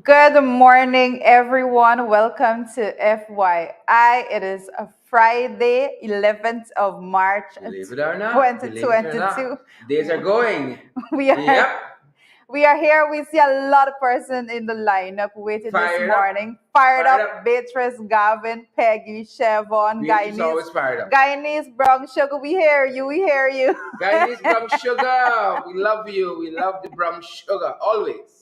Good morning, everyone. Welcome to FYI. It is a Friday, 11th of March, Believe it or not, believe it or 2022. not, days are going. We are Yep, we are here. We see a lot of person in the lineup waiting this fired up, morning. Fired fired up, up. Beatrice, Gavin, Peggy, Chevon, Beatrice always fired up. Guyanese, Brown Sugar. We hear you. We hear you. Guyanese brown sugar, we love you. We love the brown sugar always.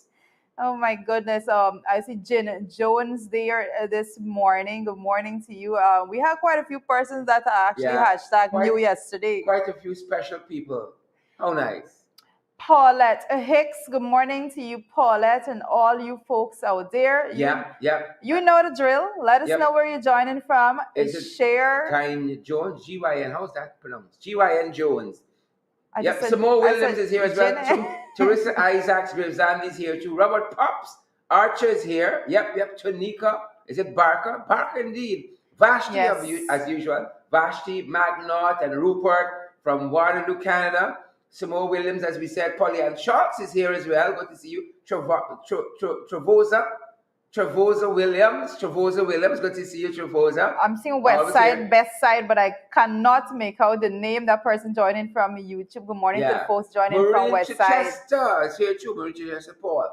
Oh my goodness. I see Jen Jones there this morning. Good morning to you. We have quite a few persons that are actually Yeah, hashtag quite new yesterday. quite a few special people. How nice. Paulette Hicks, good morning to you, Paulette, and all you folks out there. Yep, yep. You know the drill. Let us Yep. know where you're joining from. Is it Share. Gyn Jones? GYN. How's that pronounced? GYN Jones. I Yep. just said- Samoa I Williams said is here as well Jen- too. Teresa Isaacs, Zandy is here too. Robert Pops Archer is here. Yep. Tanika. Is it Barker? Barker indeed. Vashti Yes. as usual. Vashti, Magnot, and Rupert from Waterloo, Canada. Samoa Williams, as we said. Polly Ann Schultz is here as well. Good to see you. Travosa Williams. Good to see you, Travosa. I'm seeing West Always Side, here. Best Side, but I cannot make out the name. That person joining from YouTube. Good morning to the folks joining from Marie West Side. Chichester is here too. Marie Chichester Paul.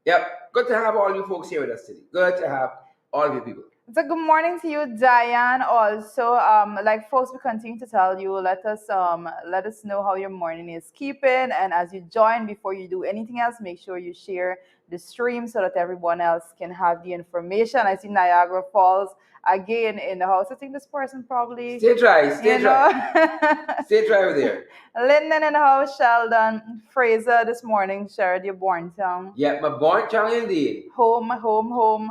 Yep. Good to have all you folks here with us today. Good to have all of you people. So good morning to you, Diane. Also, like folks, we continue to tell you, let us know how your morning is keeping. And as you join, before you do anything else, make sure you share the stream so that everyone else can have the information. I see Niagara Falls again in the house. I think this person probably Stay dry. Stay dry over there. Lyndon in the house, Sheldon, Fraser this morning, shared your born town. Yeah, my born town indeed. Home.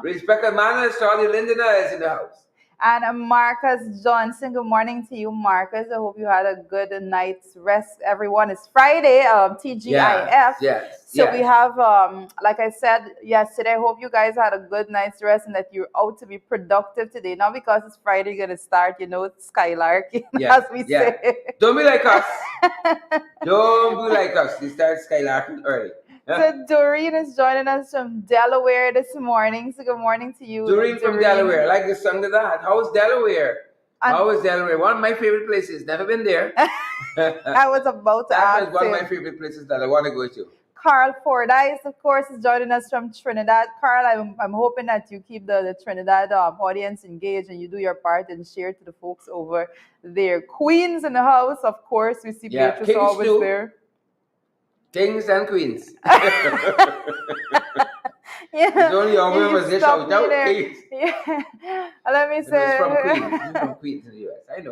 Respect and manners to all the Londoners in the house. And Marcus Johnson, good morning to you, Marcus. I hope you had a good night's rest. Everyone, it's Friday, TGIF. Yes. So we have, like I said yesterday, I hope you guys had a good night's rest and that you're out to be productive today. Not because it's Friday, you're going to start, skylarking, as we say. Don't be like us. Don't be like us. We start skylarking early. So Doreen is joining us from Delaware this morning. So good morning to you. Doreen from Delaware. I like the song of that. How's Delaware? How is Delaware? One of my favorite places. Never been there. I was about to ask. That's one of my favorite places that I want to go to. Carl Fordyce, of course, is joining us from Trinidad. Carl, I'm hoping that you keep the Trinidad audience engaged and you do your part and share to the folks over there. Queens in the house, of course. We see Beatrice Kings always too. there. Kings and queens. Yeah. It's only our members they shout out Kings. Yeah. Let me say. It's from Queens. It's from Queens in the US. I know.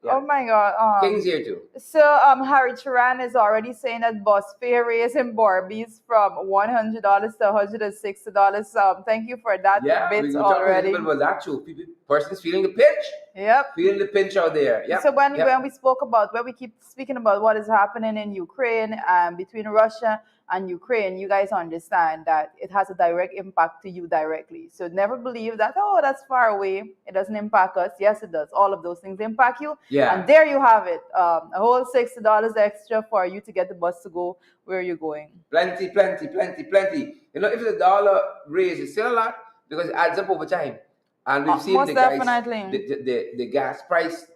Yeah. Oh my God. Kings here too. So Harry Turan is already saying that bus fare raise in Barbies from $100 to $160. Thank you for that bit already. Yeah, about that too. Persons feeling the pinch. Yep. Feeling the pinch out there. Yep. So when we spoke about, when we keep speaking about what is happening in Ukraine between Russia and Ukraine, you guys understand that it has a direct impact to you directly. So never believe that, oh, that's far away. It doesn't impact us. Yes, it does. All of those things impact you. Yeah. And there you have it. A whole $60 extra for you to get the bus to go where you're going. Plenty. You know, if the dollar raise is still a lot because it adds up over time. And we've seen the gas price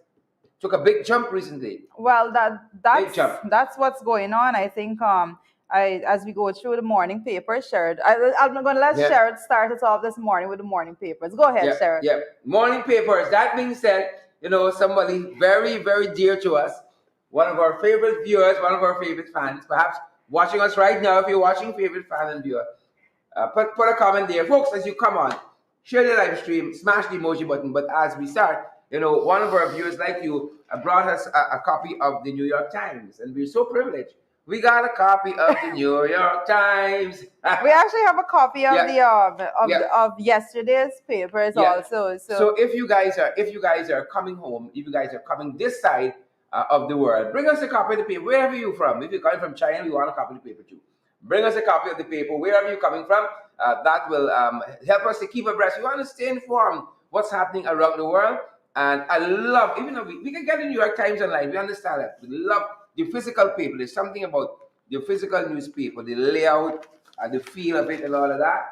took a big jump recently. Well, that's what's going on. I think as we go through the morning paper, Sherrod, I'm going to let Sherrod start us off this morning with the morning papers. Go ahead, Sherrod. Yeah, morning papers. That being said, somebody very, very dear to us, one of our favorite viewers, one of our favorite fans, perhaps watching us right now. If you're watching, favorite fan and viewer, put a comment there, folks. As you come on, share the live stream, smash the emoji button. But as we start, one of our viewers like you brought us a copy of the New York Times, and we're so privileged. We got a copy of the New York Times. We actually have a copy of of yesterday's papers also. So if you guys are coming home, if you guys are coming this side of the world, bring us a copy of the paper wherever you're from. If you're coming from China, we want a copy of the paper too. Bring us a copy of the paper wherever you're coming from. That will help us to keep abreast. We want to stay informed what's happening around the world. And I love, even though we can get the New York Times online, we understand that. We love the physical paper. There's something about the physical newspaper, the layout, the feel of it and all of that.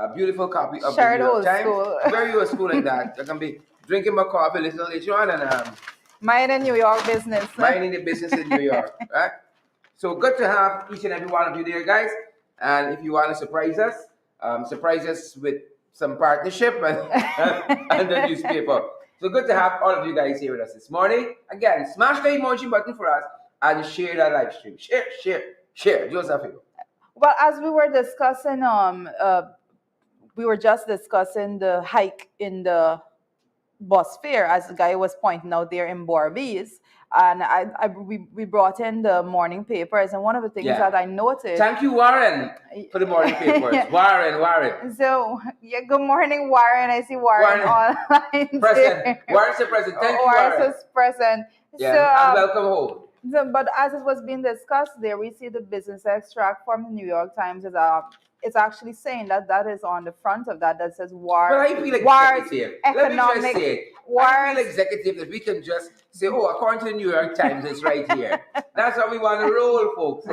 a beautiful copy of the Shared New York old Times. school. Very old school like that. I can be drinking my coffee, listening later on, and Mine in New York business. minding the business in New York. Right? So good to have each and every one of you there, guys. And if you want to surprise us with some partnership and the newspaper. So good to have all of you guys here with us this morning. Again, smash the emoji button for us and share that live stream. Share. Do us a favor. Well, as we were just discussing the hike in the bus fare, as the guy was pointing out there in Barbies. And we brought in the morning papers, and one of the things that I noticed. Thank you, Warren, for the morning papers. Warren. So, yeah, good morning, Warren. I see Warren online. Present. Warren's the president. Thank you, Warren. Warren's present. Yeah, so, and welcome home. So, but as it was being discussed there, we see the business extract from the New York Times is it's actually saying that is on the front of that says war. Well, I feel executive. Let me just say, I feel executive that we can just say, oh, according to the New York Times, it's right here. That's how we want to roll, folks.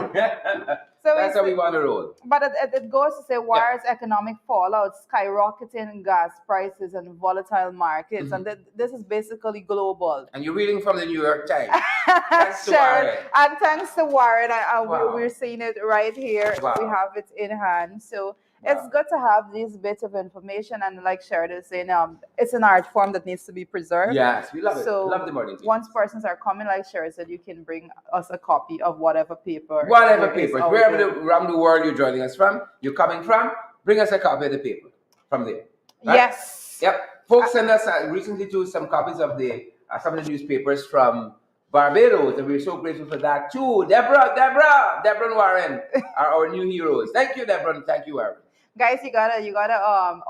That's how we want to roll. But it goes to say war's economic fallout, skyrocketing gas prices and volatile markets. And this is basically global. And you're reading from the New York Times. Thanks to Sharon, Warren. and thanks to Warren, we're seeing it right here. Wow. We have it in hand. So it's good to have these bits of information. And like Sharon is saying, it's an art form that needs to be preserved. Yes, we love it. So love the morning. Once persons are coming, like Sharon said, you can bring us a copy of whatever paper. Wherever around the world you're joining us from, you're coming from, bring us a copy of the paper from there. Right? Yes. Yep. Folks sent us recently to some copies of some of the newspapers from Barbados, and we're so grateful for that too. Deborah and Warren are our new heroes. Thank you, Deborah, and thank you, Warren. Guys, you gotta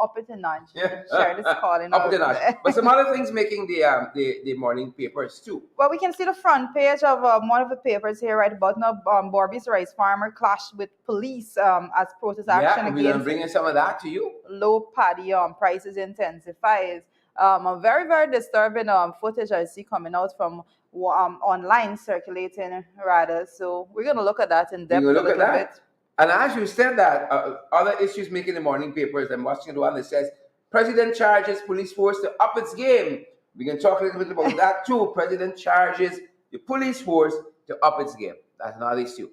up it a notch. Share this calling up it a notch. But some other things making the morning papers too. Well, we can see the front page of one of the papers here right about now. Barbies rice farmer clashed with police as protest action against. We're bringing some of that to you. Low paddy prices intensifies. A very, very disturbing footage I see coming out from online circulating rather. So we're gonna look at that in depth a little bit. And as you said that, other issues making the morning papers, I'm watching the one that says, President charges police force to up its game. We can talk a little bit about that too. President charges the police force to up its game. That's another issue.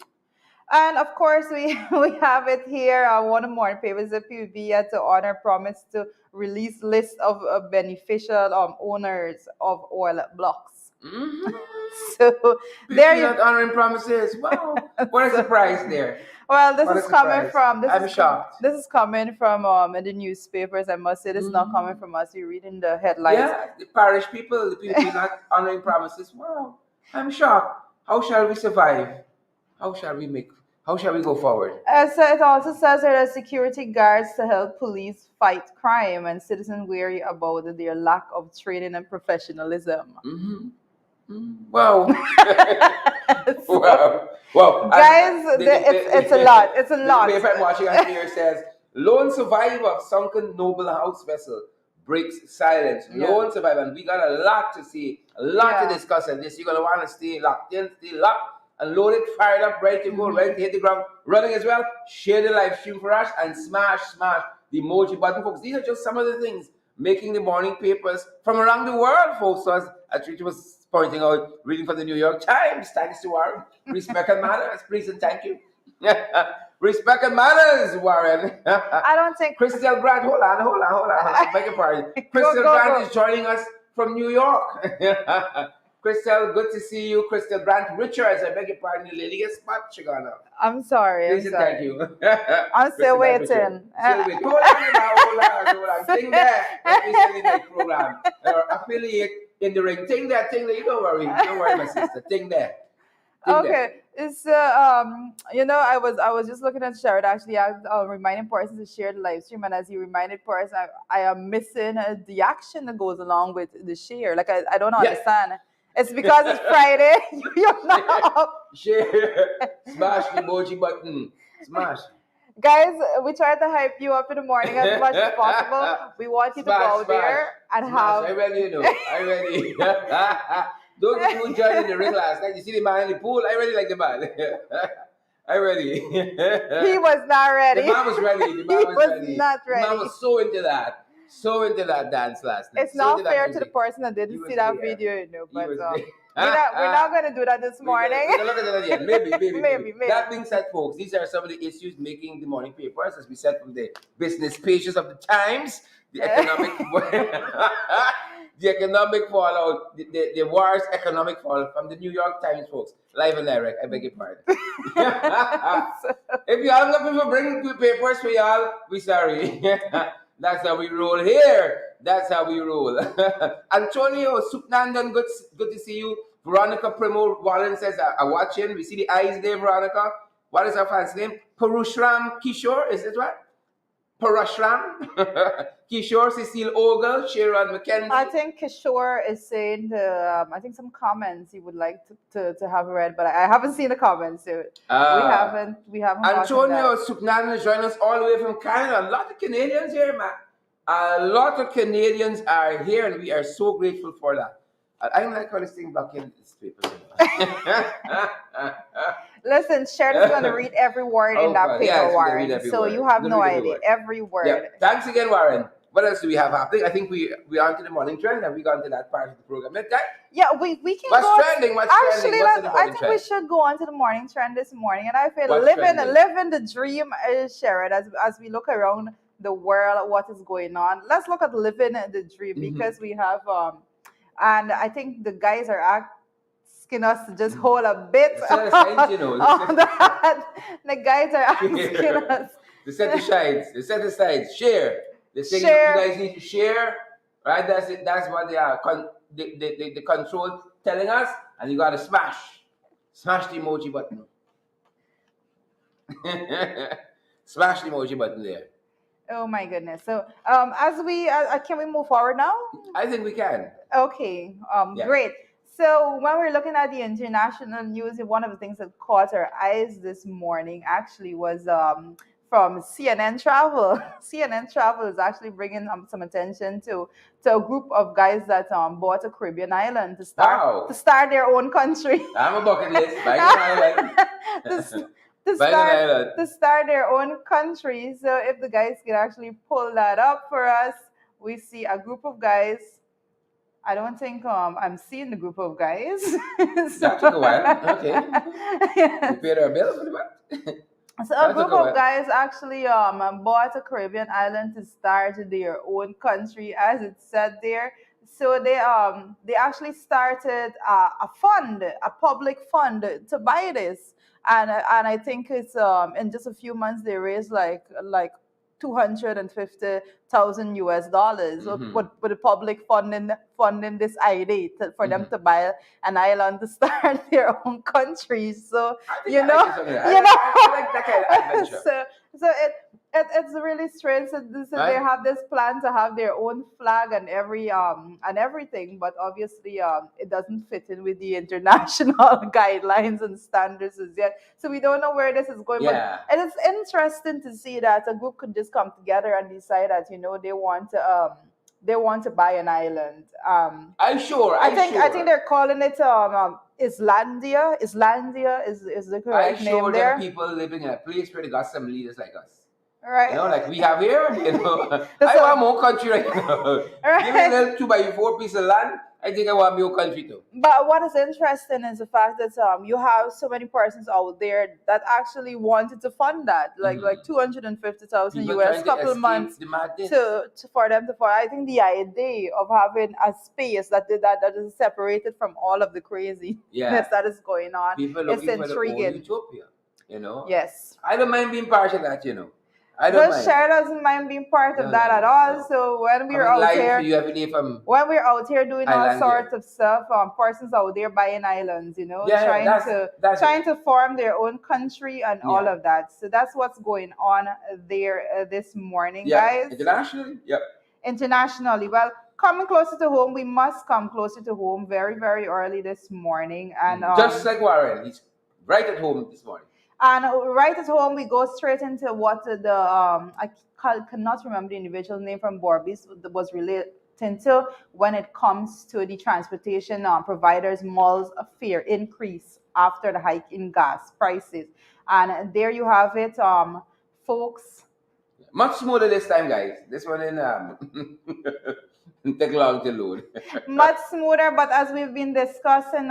And of course, we have it here. One of the morning papers, the PUB had to honor promise to release list of beneficial owners of oil blocks. Mm-hmm. So they're not honoring promises. Wow, what a surprise there. Well, this is coming from. I'm shocked. This is coming from the newspapers. I must say, this is not coming from us. You're reading the headlines. Yeah, the parish people, the people not honoring promises. Wow, I'm shocked. How shall we survive? How shall we go forward? So it also says there are security guards to help police fight crime, and citizens wary about their lack of training and professionalism. Mm-hmm. Wow. Wow. Guys, it's a lot. It's a lot. The paper I'm watching on here says, lone survivor of sunken Noble House vessel breaks silence. Lone survivor. And we got a lot to see, a lot to discuss on this. You're going to want to stay locked in, stay locked, and loaded, fired up, ready to go, ready to hit the ground, running as well. Share the live stream for us and smash the emoji button, folks. These are just some of the things making the morning papers from around the world, folks. So as Rita was pointing out, reading from the New York Times. Thanks to Warren. Respect and manners, please and thank you. Respect and manners, Warren. I don't think Crystal Grant, hold on. Beg your pardon. Crystal Grant is joining us from New York. Crystal, good to see you. Crystal Grant Richards, I beg your pardon, the lady gets spot, Chigana. I'm sorry. Please and thank you. I'm still waiting. Hold on. Thing there. Let me send you the program. Affiliate in the ring. Thing there. You don't worry, my sister. Thing there. Okay. It's I was just looking at Sherrod actually. I reminding persons to share the live stream, and as you reminded persons, I am missing the action that goes along with the share. Like I don't understand. It's because it's Friday. You're not up. Share. Smash the emoji button. Smash. Guys, we try to hype you up in the morning as much as possible. We want you to go there and have. I ready. Those who joined in the ring last night, you see the man in the pool. I really like the man. I'm ready. He was not The ready. man was ready. The He man was was ready. not The man ready. was so into that. So into that dance last night. It's So into not that fair to the music. person that He didn't was see that there. video, He but was there. we're not gonna do that this morning. We can look at it again. Maybe. Maybe. That being said, folks, these are some of the issues making the morning papers, as we said, from the business pages of the Times, the economic, the economic fallout, the worst economic fallout from the New York Times, folks. Live and direct. I beg your pardon. If you are looking for bringing two papers for y'all, we sorry. That's how we roll here. That's how we roll. Antonio Supnandan, good to see you. Veronica Primo Wallen says, I'm watching. We see the eyes there, Veronica. What is her fan's name? Parushram Kishore, is it right? Parashram, Kishore, Cecile Ogle, Sharon McKenzie. I think Kishore is saying I think some comments he would like to have read, but I haven't seen the comments. So we haven't Antonio gotten that. Supnan is joining us all the way from Canada. A lot of Canadians here, man. A lot of Canadians are here, and we are so grateful for that. I don't like how this thing blocking this paper. Listen, Sharon's going to read every word in that paper, yes, we can read Warren. every So word. you have We're no gonna read every idea. word. Every word. Yeah. Thanks again, Warren. What else do we have happening? I think we are on to the morning trend. Have we gone to that part of the program? Okay? Yeah, we can What's go. trending? What's Actually, trending? What's in the I morning think trend? we should go on to the morning trend this morning, and I feel What's trending? living the dream, Sharon. As we look around the world, what is going on? Let's look at living the dream because we have and I think the guys are asking us to just hold a bit Set aside, you know. on that. The guys are asking us. The set aside. The set aside. Share. They say Share. you guys need to share. Right? That's it. That's what they are. The control telling us, and you gotta smash. Smash the emoji button. Smash the emoji button there. Oh my goodness. So as we can we move forward now? I think we can. Okay, Yeah. great. So when we're looking at the international news, one of the things that caught our eyes this morning actually was from CNN Travel. CNN Travel is actually bringing some attention to a group of guys that bought a Caribbean island to start Wow. to start their own country. I'm a bucket list. Buying an island. to Buying an start island. to start their own country. So if the guys can actually pull that up for us, we see a group of guys. I don't think I'm seeing the group of guys. That took a while. Okay. Yes. You paid our bill for the month? So a group of guys actually bought a Caribbean island to start their own country, as it said there. So they actually started a fund, a public fund to buy this, and I think it's in just a few months they raised like 250,000 US dollars with the public funding this idea for them to buy an island to start their own country. So you know, I like that kind of adventure. so it's really strange. So they have this plan to have their own flag and everything, but obviously it doesn't fit in with the international guidelines and standards as yet. So we don't know where this is going. Yeah. But and it's interesting to see that a group could just come together and decide that they want to buy an island. I'm sure. I think they're calling it Islandia. Islandia is the correct I'm name sure there. there are people living in a place where they got some leaders like us. Right. You know, like we have here. You know, I want more country right now. Right. Give me a little 2x4 piece of land. I think I want more country too. But what is interesting is the fact that you have so many persons out there that actually wanted to fund that, like 250,000 People US, trying to couple of escape months the madness. to for them to fund. I think the idea of having a space that is separated from all of the craziness that is going on People is looking for the old intriguing. utopia. You know. Yes. I don't mind being part of that. You know. I don't mind. Share doesn't mind being part of that at all. No. So when we're I'm out live here, for you every day from when we're out here doing all Islandia. sorts of stuff, persons out there buying islands, you know, that's trying to form their own country and all of that. So that's what's going on there this morning, guys. Internationally, Internationally, well, coming closer to home, we must come closer to home very, very early this morning, and just like Warren, he's right at home this morning. And right at home, we go straight into what I cannot remember the individual name from Borbis was relating to when it comes to the transportation providers malls fare increase after the hike in gas prices. And there you have it, folks. Much smoother this time, guys. This one in take long to load. Much smoother, but as we've been discussing,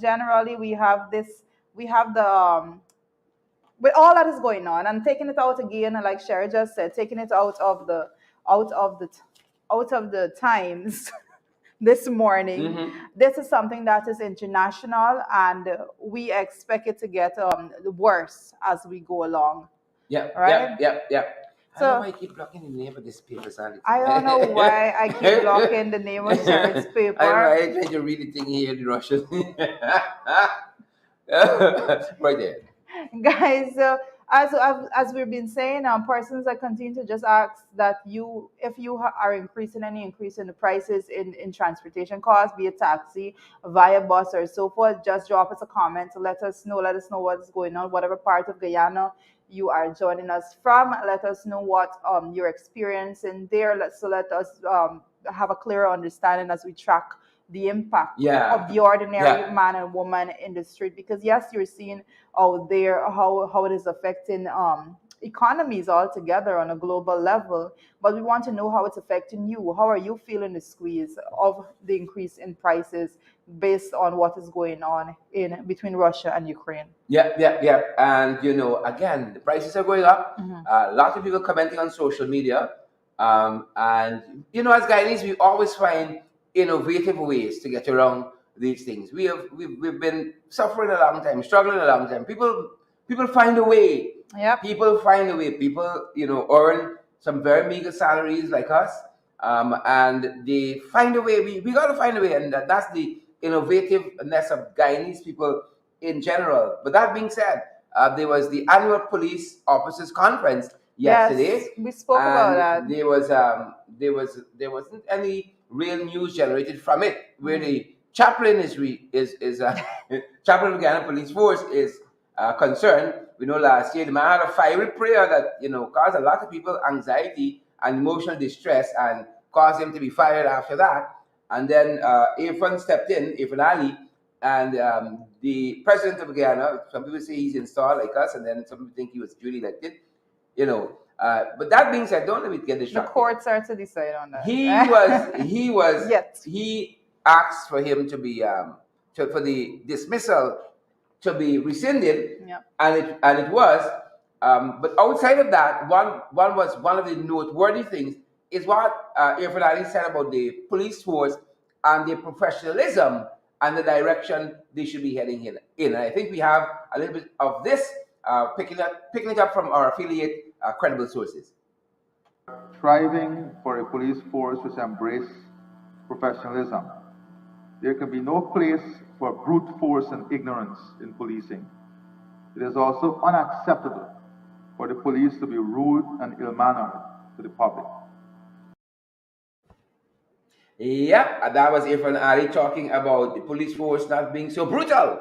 generally we have the with all that is going on and taking it out again, and like Sherry just said, taking it out of the out of the times this morning. Mm-hmm. This is something that is international, and we expect it to get worse as we go along. Yep, Right? yep. I So don't know why I keep blocking the name of this paper, Sandy. I don't know why I keep blocking the name of Sherry's paper. I tried to read the thing here, the Russian. Right there. Guys, as we've been saying, persons that continue to just ask that you, if you are increasing the prices in transportation costs, be it taxi, via bus, or so forth, just drop us a comment to let us know what's going on, whatever part of Guyana you are joining us from. Let us know what you're experiencing there. Let us have a clearer understanding as we track the impact of the ordinary man and woman in the street, because yes, you're seeing out there how it is affecting economies altogether on a global level, but we want to know how it's affecting you. How are you feeling the squeeze of the increase in prices based on what is going on in between Russia and Ukraine? Yeah. And again, the prices are going up. Mhm. A lot of people commenting on social media, and as Guyanese, we always find innovative ways to get around these things. We've been suffering a long time, struggling a long time. People find a way. Yep. People find a way. People earn some very meager salaries like us, and they find a way. We got to find a way, and that's the innovativeness of Guyanese people in general. But that being said, there was the annual police officers conference yesterday. Yes, we spoke about that. There wasn't any real news generated from it, where the chaplain is chaplain of the Guyana Police Force is concerned. We know last year the man had a fiery prayer that caused a lot of people anxiety and emotional distress, and caused him to be fired after that. And then Irfan stepped in, Irfan Ali, and the president of Guyana. Some people say he's installed like us, and then some people think he was duly elected. But that being said, don't let me get distracted. The courts are to decide on that. He asked for him to be for the dismissal to be rescinded, and it was. But outside of that, one of the noteworthy things is what Irfan Ali said about the police force and their professionalism and the direction they should be heading in. And I think we have a little bit of this, picking it up from our affiliate credible sources. Striving for a police force which embrace professionalism. There can be no place for brute force and ignorance in policing. It is also unacceptable for the police to be rude and ill-mannered to the public. Yeah, that was Irfan Ali talking about the police force not being so brutal,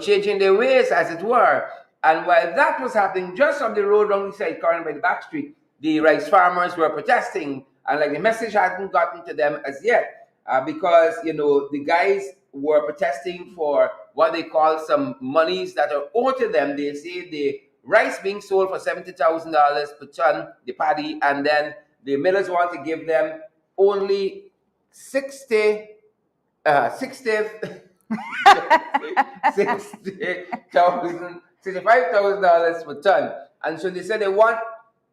changing their ways, as it were. And while that was happening, just up the road, wrong side, current by the back street, the rice farmers were protesting, and the message hadn't gotten to them as yet, because the guys were protesting for what they call some monies that are owed to them. They say the rice being sold for $70,000 per ton, the paddy, and then the millers want to give them only $65,000 per ton. And so they said they want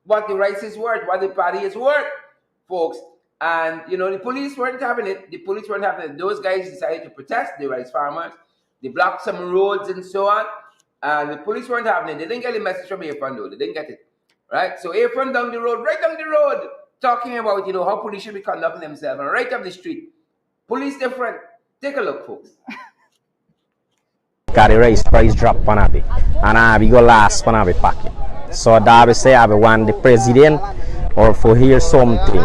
what the rice is worth, what the paddy is worth, folks. And the police weren't having it. Those guys decided to protest, the rice farmers. They blocked some roads and so on. And the police weren't having it. They didn't get the message from Irfan, though. They didn't get it. Right? So Irfan right down the road, talking about how police should be conducting themselves, and right up the street. Police different. Take a look, folks. Got the rice price drop on a bit, and we go last on a bit packet. So that we say I want the president or for hear something.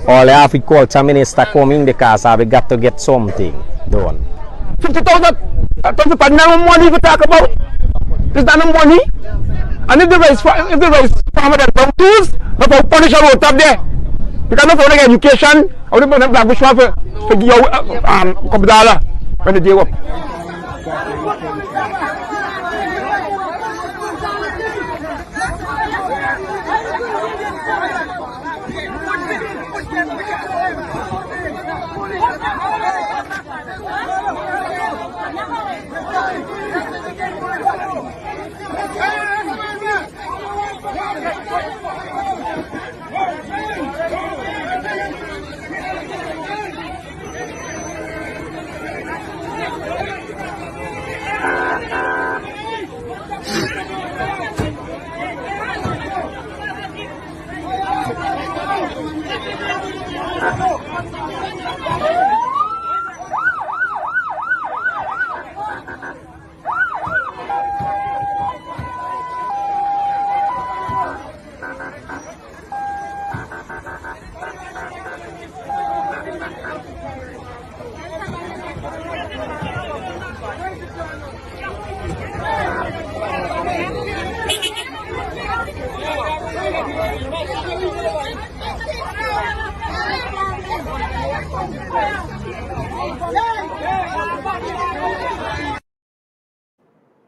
All I have to call the minister coming because I got to get something done. 50,000. That's no money to talk about. There's not no money. And if the rice farmer that come tools, not for punish them out up there. Because not for education, I would have black bush for give you couple dollar when the day up.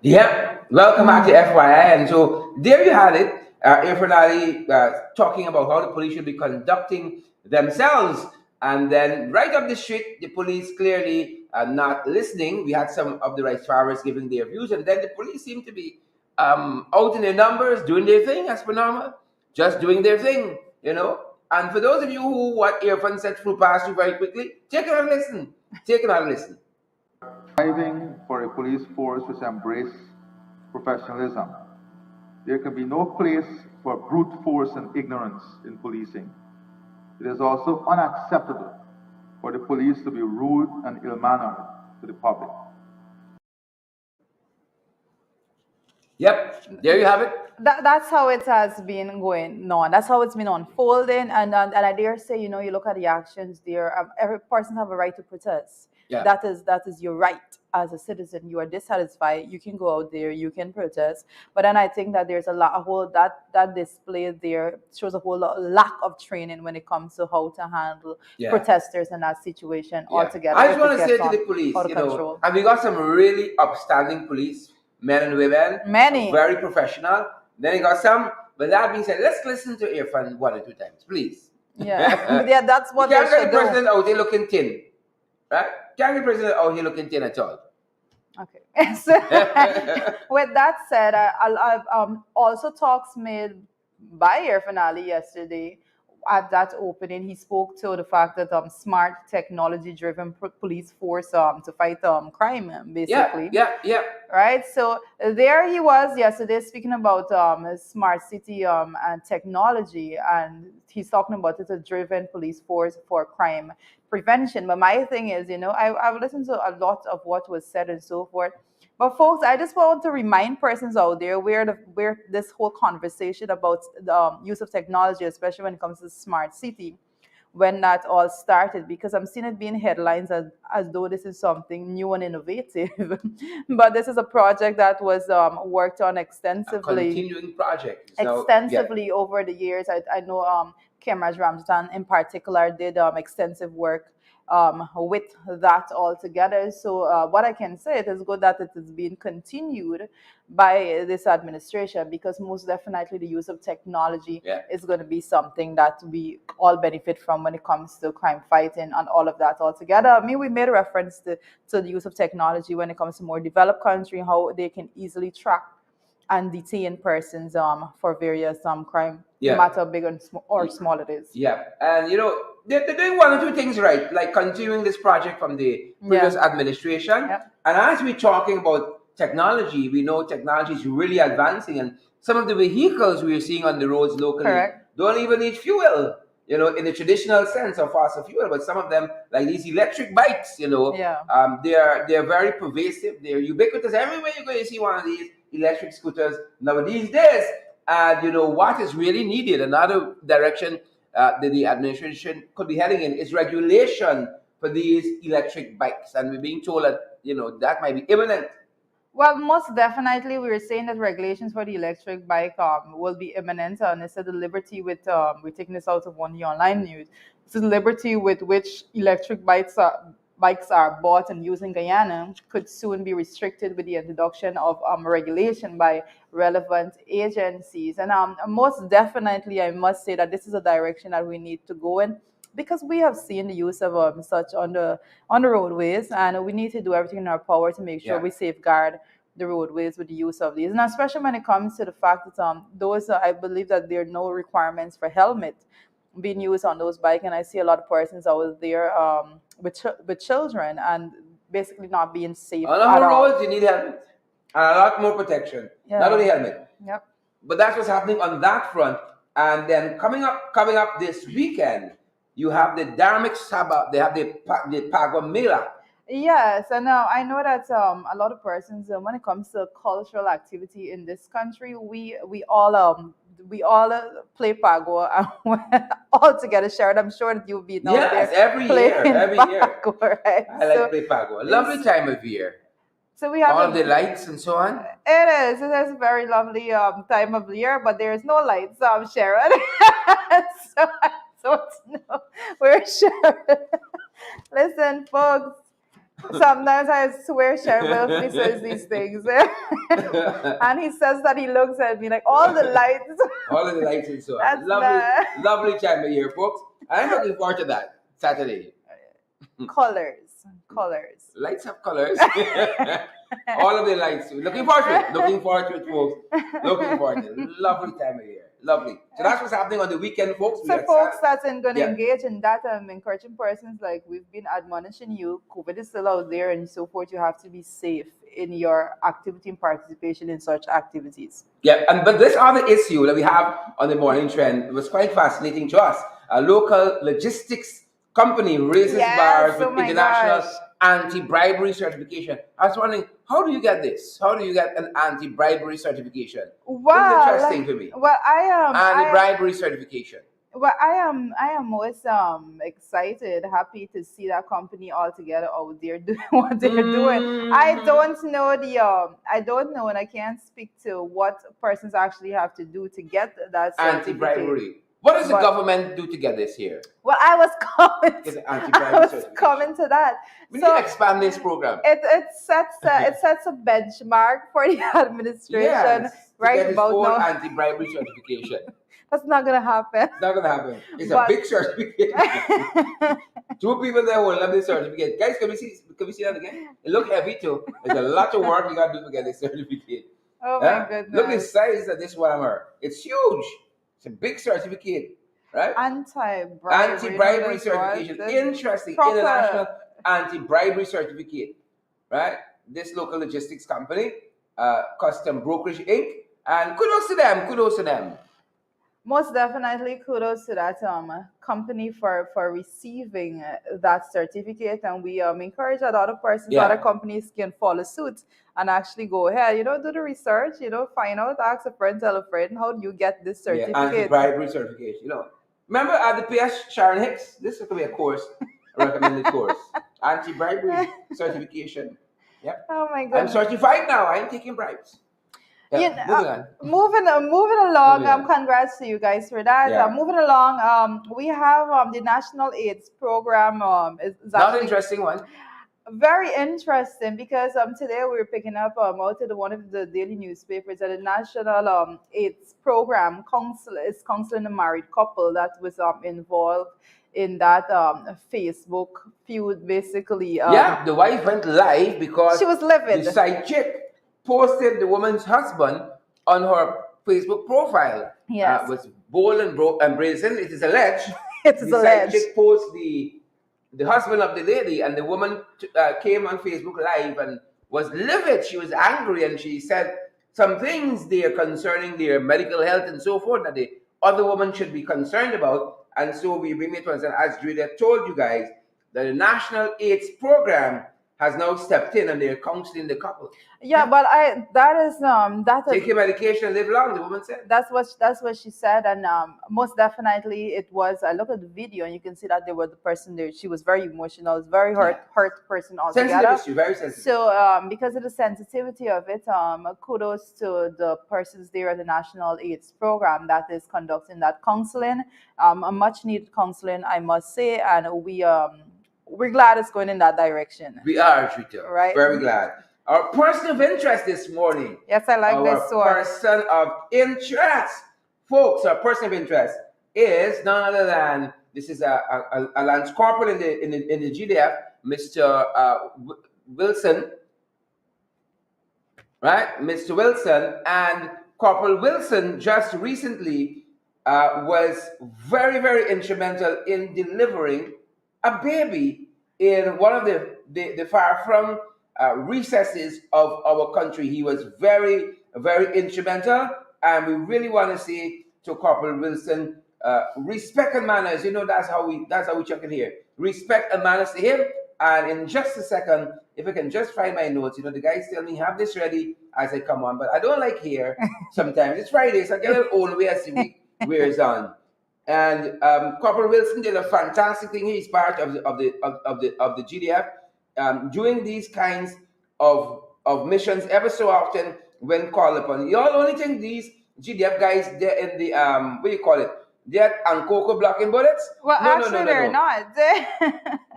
Yeah, welcome back to FYI. And so there you have it. Irfan Ali talking about how the police should be conducting themselves. And then right up the street, the police clearly not listening. We had some of the rights farmers giving their views, and then the police seem to be out in their numbers, doing their thing as per normal, just doing their thing, you know. And for those of you who what Irfan said flew past you very quickly, take another listen. Take another listen. Striving for a police force which embrace professionalism. There can be no place for brute force and ignorance in policing. It is also unacceptable for the police to be rude and ill-mannered to the public. Yep, there you have it. That's how it has been going on. That's how it's been unfolding. And I dare say, you look at the actions there. Every person have a right to protest. Yeah. That is your right as a citizen. You are dissatisfied, you can go out there, you can protest. But then I think that there's a whole that display there shows a whole lack of training when it comes to how to handle protesters in that situation altogether. I just want to say to the police, and we got some really upstanding police, men and women, many very professional. Then you got some. But that being said, let's listen to Irfan 1 or 2 times, please. Yeah, yeah, that's what you they can't get should the president do. out there looking thin, right? Can't get the president out here looking thin at all. Okay. So, with that said, I've also talks made by Irfan Ali yesterday at that opening. He spoke to the fact that smart technology-driven police force to fight crime, basically. Yeah. Right. So there he was yesterday speaking about smart city and technology, and he's talking about it's a driven police force for crime prevention. But my thing is, I've listened to a lot of what was said and so forth. But folks, I just want to remind persons out there where this whole conversation about the use of technology, especially when it comes to smart city, when that all started, because I'm seeing it being headlines as though this is something new and innovative. But this is a project that was worked on extensively. A continuing project. Extensively over the years. I know Kemraj Ramzan in particular did extensive work with that altogether. So what I can say, it is good that it is being continued by this administration, because most definitely the use of technology is going to be something that we all benefit from when it comes to crime fighting and all of that altogether. I mean, we made a reference to the use of technology when it comes to more developed country, how they can easily track and detain persons for various crime, no matter how big or small it is. Yeah, and they're doing 1 or 2 things right, like continuing this project from the previous administration. And as we're talking about technology, we know technology is really advancing, and some of the vehicles we're seeing on the roads locally don't even need fuel, in the traditional sense of fossil fuel. But some of them, like these electric bikes, they're very pervasive. They're ubiquitous. Everywhere you go, you see one of these electric scooters now these days. And what is really needed, another direction that the administration could be heading in, is regulation for these electric bikes. And we're being told that that might be imminent. Well, most definitely, we were saying that regulations for the electric bike will be imminent. And it's the liberty with we're taking this out of one the online news. It's the liberty with which electric bikes are bought and used in Guyana could soon be restricted with the introduction of regulation by relevant agencies. And most definitely, I must say that this is a direction that we need to go in, because we have seen the use of such on the roadways, and we need to do everything in our power to make sure we safeguard the roadways with the use of these. And especially when it comes to the fact that those, I believe that there are no requirements for helmet being used on those bikes, and I see a lot of persons out there with children and basically not being safe. On our roads, you need helmet and a lot more protection. Not only helmet. Yep. But that's what's happening on that front. And then coming up this weekend, you have the Dharmic Sabbath. They have the Pago Mela. Yes, and I know that a lot of persons, when it comes to cultural activity in this country, we all play Pago all together. Sharon, I'm sure that you'll be down there. Every year, Pago, right? I like play Pago. A lovely time of year. So we have all the lights and so on. It is a very lovely time of year, but there's no lights, Sharon. So no, we're sure. Listen, folks. Sometimes I swear Sheriff Wilfrey says these things. And he says that he looks at me like all the lights. All of the lights and so on. That's Lovely, the lovely time of year, folks. I'm looking forward to that Saturday. colors. Lights have colors. All of the lights. Looking forward to it. Looking forward to it, folks. Looking forward to it. Lovely time of year. Lovely. So that's what's happening on the weekend, folks. So folks that's going to Yeah. engage in that, encouraging persons like we've been admonishing you, COVID is still out there and so forth. You have to be safe in your activity and participation in such activities. Yeah, but this other issue that we have on the morning trend was quite fascinating to us. A local logistics company raises Yes, bars oh with my international gosh. anti-bribery certification. I was wondering, how do you get this? How do you get an anti-bribery certification? Wow, This is interesting to me. Well, Anti-bribery certification. Well, I am always excited, happy to see that company all together out there doing what they're doing. I don't know I don't know, and I can't speak to what persons actually have to do to get that certificate. Anti-bribery. What does the government do to get this here? Well, I was coming. Get the I anti-bribery was certification. coming to that. We need to expand this program. It sets a benchmark for the administration Yes, right to get about its own now. anti-bribery certification. That's not gonna happen. It's not gonna happen. It's a But- big certificate. Two people there will love this certificate. Guys, can we see that again? It look heavy too. There's a lot of work you gotta do to get this certificate. Oh Huh? my goodness. Look at the size of this one. It's huge. It's a big certificate, right? Anti-bribery. Anti-bribery certification. Interesting. proper- International anti-bribery certificate, right? This local logistics company, Custom Brokerage Inc. And kudos to them. Kudos to them. Most definitely kudos to that company for receiving that certificate, and we encourage that other persons, Yeah. other companies can follow suit and actually go ahead, do the research, find out, ask a friend, tell a friend, how do you get this Yeah, certificate? anti-bribery certification. Remember at the PS Sharon Hicks? This is going to be a course, a recommended course. Anti-bribery certification. Yep. Oh my I'm goodness. certified now. I'm taking bribes. Yeah, moving on. Moving along, Moving on. congrats to you guys for that. Yeah. Moving along, we have the National AIDS Program. Is Not an actually interesting one. very interesting because today we were picking up out of one of the daily newspapers that the National AIDS Program is counseling a married couple that was involved in that Facebook feud, basically. Yeah, the wife went live because She was livid. the side chick posted the woman's husband on her Facebook profile. Yes. Was bold and brazen. It is alleged. It is the alleged. side chick posted the husband of the lady, and the woman came on Facebook Live and was livid. She was angry, and she said some things there concerning their medical health and so forth that the other woman should be concerned about. And so we bring it to us, and as Julia told you guys, that the National AIDS Program has now stepped in and they're counseling the couple. Yeah, but that Take your medication and live long, the woman said. that's what she said, and most definitely it was. I look at the video and you can see that there was the person there. She was very emotional, was very hurt person Sensitive altogether. issue, very sensitive. So because of the sensitivity of it, kudos to the persons there at the National AIDS Program that is conducting that counseling, a much needed counseling, I must say, and we're glad it's going in that direction. We are, Trita. Right. Very glad. Our person of interest this morning. Yes, I like Our this one. person of interest. Folks, our person of interest is none other than, this is a Lance Corporal in the GDF, Mr. Wilson. Right? Mr. Wilson. And Corporal Wilson just recently was very, very instrumental in delivering a baby in one of the far from recesses of our country. He was very, very instrumental, and we really want to say to Corporal Wilson, respect and manners. That's how we check it here. Respect and manners to him. And in just a second, if I can just find my notes, the guys tell me have this ready as I come on, but I don't like here. Sometimes it's Friday, so I get a little old way as the week wears on. And Corporal Wilson did a fantastic thing. He's part of the GDF, doing these kinds of missions ever so often when called upon. You all only think these GDF guys, they're in the what do you call it? They're Ankoko blocking bullets? Well, No, actually, they're not.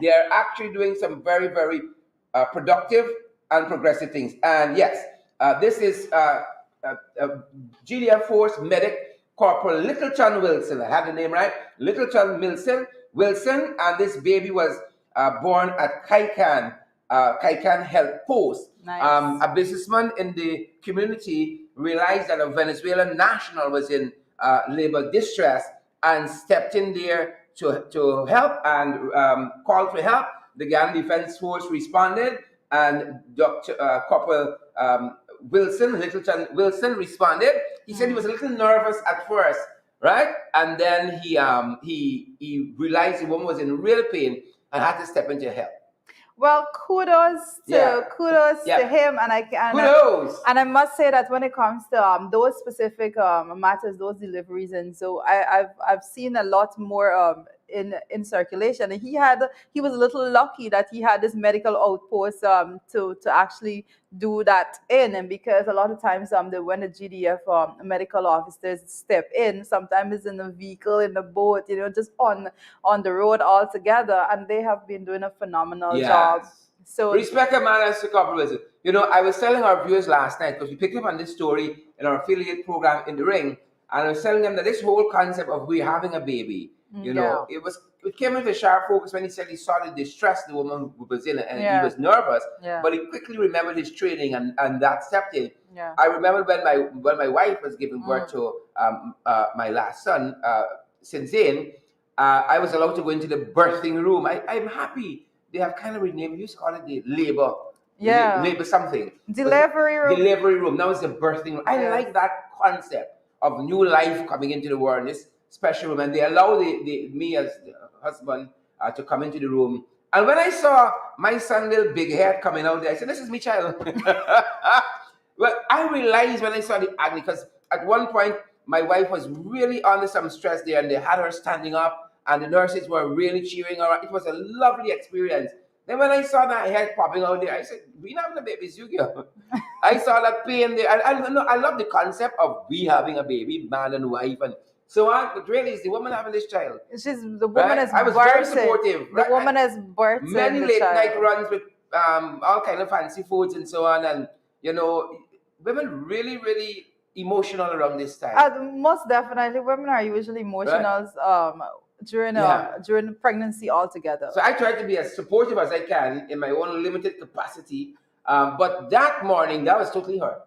They're actually doing some very, very productive and progressive things. And yes, this is GDF Force Medic Corporal Littleton Wilson. I have the name right. Littleton Wilson, and this baby was born at Kaikan Health Post. Nice. A businessman in the community realized that a Venezuelan national was in labor distress and stepped in there to help and called for help. The Ghana Defense Force responded, and Corporal Littleton Wilson responded. He said he was a little nervous at first, right? And then he realized the woman was in real pain and had to step into help. Well, kudos to him, and I must say that when it comes to those specific matters, those deliveries, and so I've seen a lot more in circulation. And he was a little lucky that he had this medical outpost to actually do that in, and because a lot of times when the GDF medical officers step in, sometimes it's in the vehicle, in the boat, just on the road altogether, and they have been doing a phenomenal job. So respect and manners to Corporal Wilson. I was telling our viewers last night, because we picked up on this story in our affiliate program In the Ring, and I was telling them that this whole concept of we having a baby, it came into sharp focus when he said he saw the distress the woman was in, and he was nervous, but he quickly remembered his training and that stepped in. I remember when my wife was giving birth to my last son, since then, I was allowed to go into the birthing room. I'm happy they have kind of renamed. We used to call it the labor. Labor something. Delivery room. Delivery room. Now it's the birthing room. I like that concept of new life coming into the world. This special room, and they allow me as the husband to come into the room. And when I saw my son, little big head coming out there, I said, "This is my child." Well, I realized when I saw the agony, because at one point my wife was really under some stress there, and they had her standing up, and the nurses were really cheering her. It was a lovely experience. Then when I saw that head popping out there, I said, "We not having a baby, Zugio." I saw that pain there. I love the concept of we having a baby, man and wife, and so on. But really, it's the woman having this child. The woman is I was very supportive. The woman is birthing many the late child. night runs with all kind of fancy foods and so on, and women really, really emotional around this time. Most definitely, women are usually emotional during pregnancy altogether. So I try to be as supportive as I can in my own limited capacity. But that morning, that was totally her.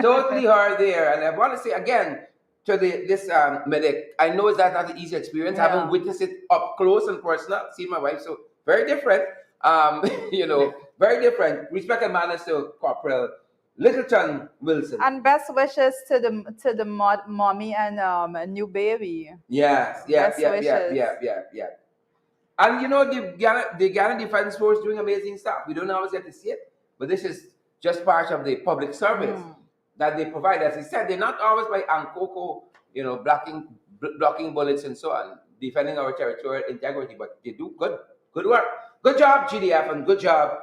Totally her there. And I want to say again to this medic, I know that's not an easy experience, having witnessed it up close and personal, seeing my wife, so very different. Very different. Respect and manners to Corporal Littleton Wilson. And best wishes to the mommy and new baby. Yes, yeah. And the Ghana Defense Force doing amazing stuff. We don't always get to see it, but this is just part of the public service that they provide. As I said, they're not always by Ankoko, blocking bullets and so on, defending our territorial integrity, but they do good work. Good job, GDF, and good job,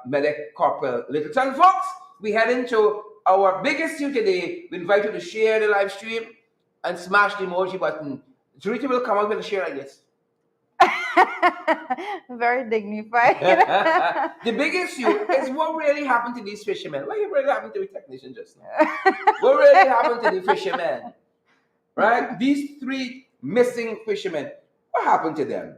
Medic Corporal Littleton. Folks, we head into our biggest issue today. We invite you to share the live stream and smash the emoji button. Charity will come out with a share like this. Very dignified. The big issue is what really happened to these fishermen. What really happened to the technician just now? What really happened to the fishermen? Right? These 3 missing fishermen. What happened to them?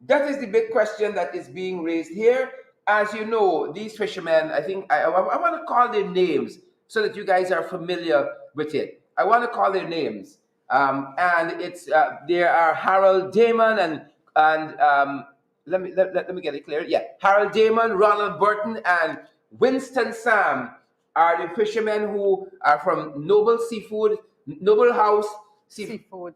That is the big question that is being raised here. As you know, these fishermen, I think I want to call their names so that you guys are familiar with it. I want to call their names. And it's there are Harold Damon and let me get it clear. Yeah, Harold Damon, Ronald Burton, and Winston Sam are the fishermen who are from Noble House Seafood.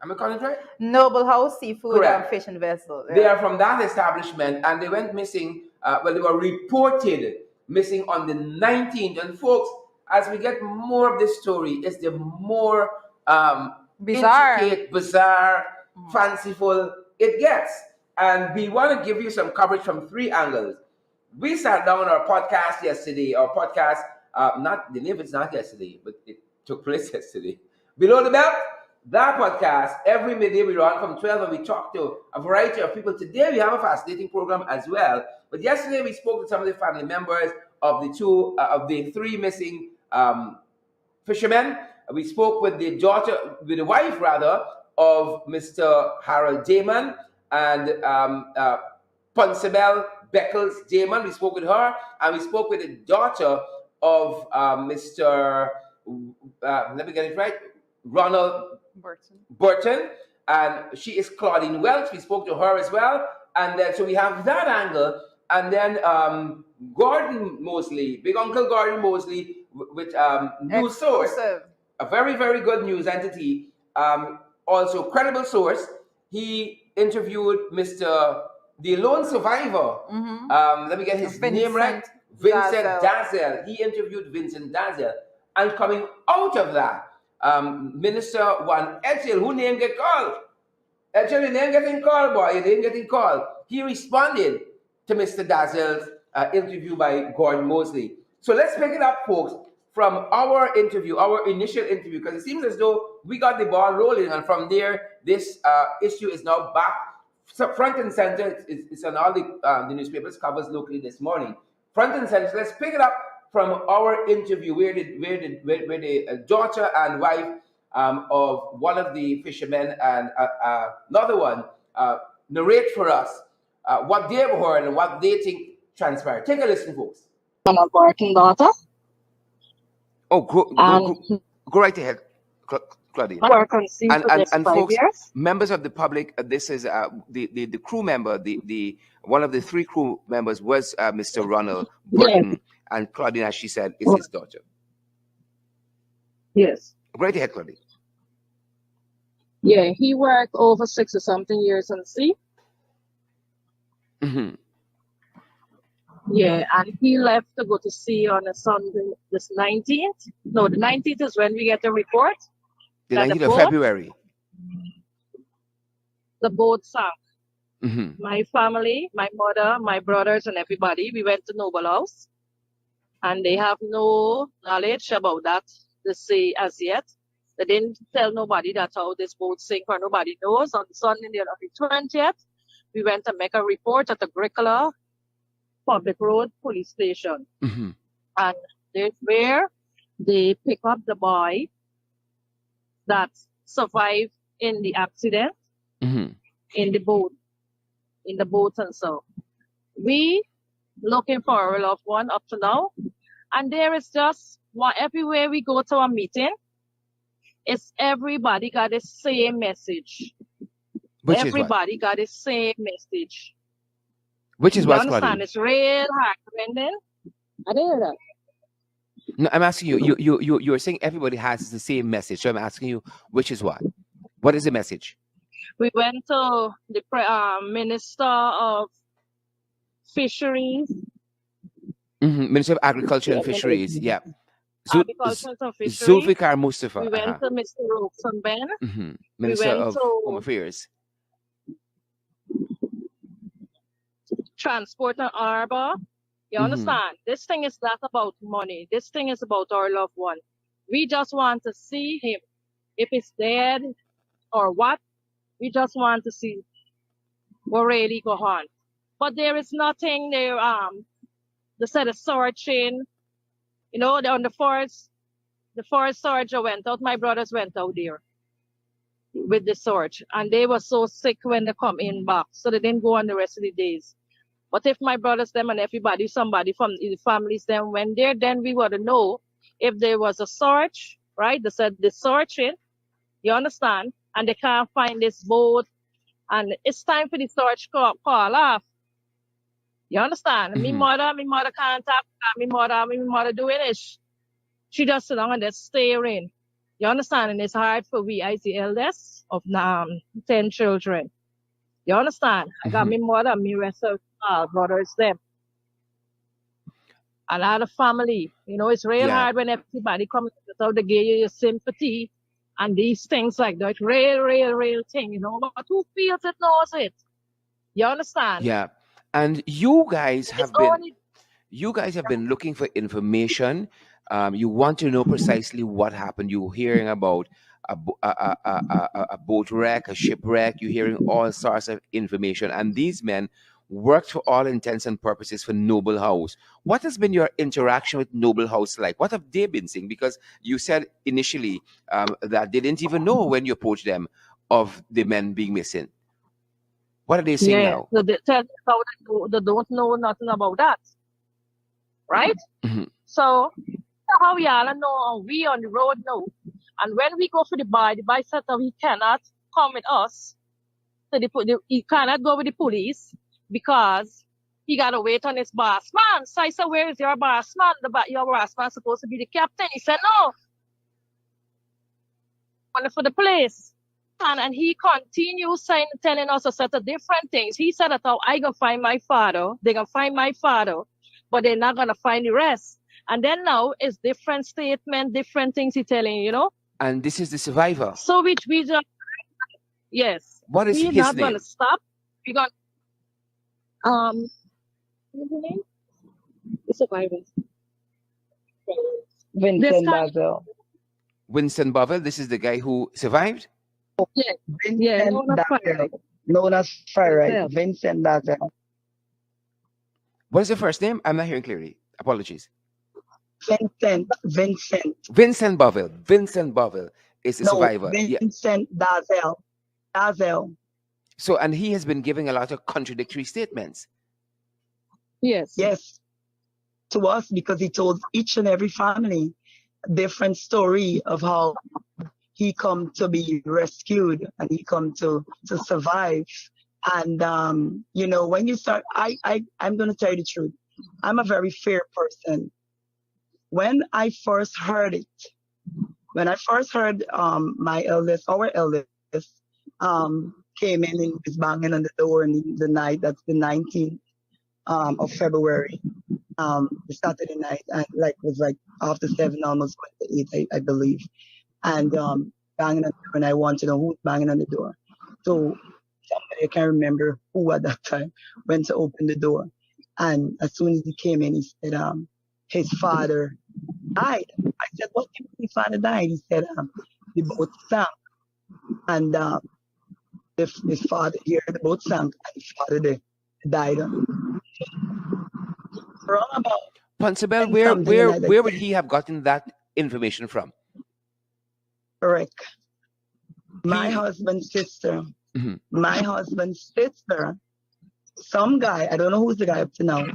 Am I calling it right? Noble House Seafood Correct. and Fishing Vessel. Yeah. They are from that establishment, and they went missing. They were reported missing on the 19th. And folks, as we get more of this story, it's the more intricate, bizarre, fanciful it gets. And we want to give you some coverage from 3 angles. We sat down on our podcast yesterday. Our podcast, not the name, it's not yesterday, but it took place yesterday. Below the Belt, that podcast, every midday we run from 12 and we talk to a variety of people. Today we have a fascinating program as well. But yesterday we spoke to some of the family members of the three missing fishermen. We spoke with the wife rather, of Mr. Harold Damon and Ponsabel Beckles Damon. We spoke with her, and we spoke with the daughter of Mr. Let me get it right, Ronald Burton, and she is Claudine Welch. We spoke to her as well, and then so we have that angle, and then Gordon Mosley, Big Uncle Gordon Mosley, with News Source, a very, very good news entity, also credible source. He interviewed the lone survivor. Let me get his name right. Vincent Dazel. He interviewed Vincent Dazel, and coming out of that, Minister One Edgel, who name get called? Edgel, your name getting called, boy. Your name getting called. He responded to Mr. Dazel's interview by Gordon Mosley. So let's pick it up, folks, from our interview, our initial interview, because it seems as though we got the ball rolling, and from there, this issue is now back front and center. It's on all the newspapers covers locally this morning. Front and center. Let's pick it up from our interview, where the daughter and wife of one of the fishermen and another one narrate for us what they've heard and what they think transpired. Take a listen, folks. I'm a working daughter. Oh, go right ahead, Claudia. I work on sea for the next 5 folks, years. members of the public, this is the crew member, the one of the three crew members was Mr. Ronald Burton, and Claudia, as she said, is his daughter. Yes. Right ahead, Claudia. Yeah, he worked over 6 or something years on sea. Mm-hmm. Yeah, and he left to go to sea on a Sunday, this 19th. No, the 19th is when we get the report. The 19th of February. The boat sank. Mm-hmm. My family, my mother, my brothers, and everybody, we went to Noble House. And they have no knowledge about that, the sea as yet. They didn't tell nobody that's how this boat sank, or nobody knows. On Sunday, on the 20th, we went to make a report at the Agricola Public Road Police Station. Mm-hmm. And there's where they pick up the boy that survived in the accident. Mm-hmm. in the boat and so. We looking for our loved one up to now. And there is just everywhere we go to a meeting, it's everybody got the same message. Everybody got the same message. Which is you what, understand? Claudia? It's real heartrending. I didn't hear that. No, I'm asking you. You're saying everybody has the same message. So I'm asking you, which is what? What is the message? We went to the Minister of Fisheries. Mm-hmm. Minister of Agriculture and Fisheries. Yeah. Agriculture and Fisheries. Zulfikar Mustafa. We went to Mr. Rosenben. Mm-hmm. Minister of Home Affairs. Transport and Harbor. You understand? This thing is not about money. This thing is about our loved one. We just want to see him. If he's dead or what, we just want to see what really go on. But there is nothing there. They said a searching. You know, on the forest searcher went out. My brothers went out there with the search, and they were so sick when they come in back, so they didn't go on the rest of the days. But if my brothers, them, and everybody, somebody from the families, them went there, then we would know if there was a search, right? They said the searching, you understand? And they can't find this boat, and it's time for the search call off. You understand? Mm-hmm. My mother can't talk. My mother doing it. She just sit down and just staring. You understand? And it's hard for we as the eldest of 10 children. You understand? I got my mother and my rest of brothers them. A lot of family. You know, it's real hard when everybody comes out to give you your sympathy and these things like that. Real thing, you know. But who feels it knows it. You understand? Yeah. And you guys have been looking for information. You want to know precisely what happened. You're hearing about a boat wreck, a shipwreck. You're hearing all sorts of information. And these men worked for all intents and purposes for Noble House. What has been your interaction with Noble House like? What have they been saying? Because you said initially that they didn't even know when you approached them of the men being missing. What are they saying Yeah, now? so they tell how they don't know nothing about that, right? Mhm. So how we all know we on the road now, and when we go for the buy setter, he cannot come with us. So he cannot go with the police because he gotta wait on his boss man. So I said, "Where is your boss man? Your boss man supposed to be the captain." He said, "No, only for the police." And he continues telling us a set of different things. He said that how I gonna find my father, they gonna find my father, but they're not gonna find the rest. And then now it's different statement, different things he telling you know. And this is the survivor. So which we just yes. What is We're his not name? gonna stop. We're gonna what's his name? The survivor. Vincent Basil. Winston Bovell. This is the guy who survived. Yeah, Vincent known as Basil. Known as Fire, Yeah. Vincent Basil. What is the first name? I'm not hearing clearly. Apologies. Vincent. Vincent Bovell. Vincent Bovell is the No, survivor. Yeah. Vincent Dazel. So, and he has been giving a lot of contradictory statements. Yes. Yes, to us, because he told each and every family a different story of how he come to be rescued and he come to survive. And when you start, I'm gonna tell you the truth. I'm a very fair person. When I first heard it, our eldest, came in and was banging on the door in the night. That's the 19th of February, the Saturday night, and was after 7, almost going to 8, I believe, and banging on the door, and I want to know who's banging on the door. So somebody, I can't remember who at that time, went to open the door, and as soon as he came in, he said, his father died. I said, what do you mean his father died? He said, the boat sank, and his father here, the boat sank, and his father died. Wrong about Punchabel, and where something where like that. where would he have gotten that information from? Correct. My He- husband's sister. Mhm. My husband's sister. Some guy, I don't know who's the guy up to now,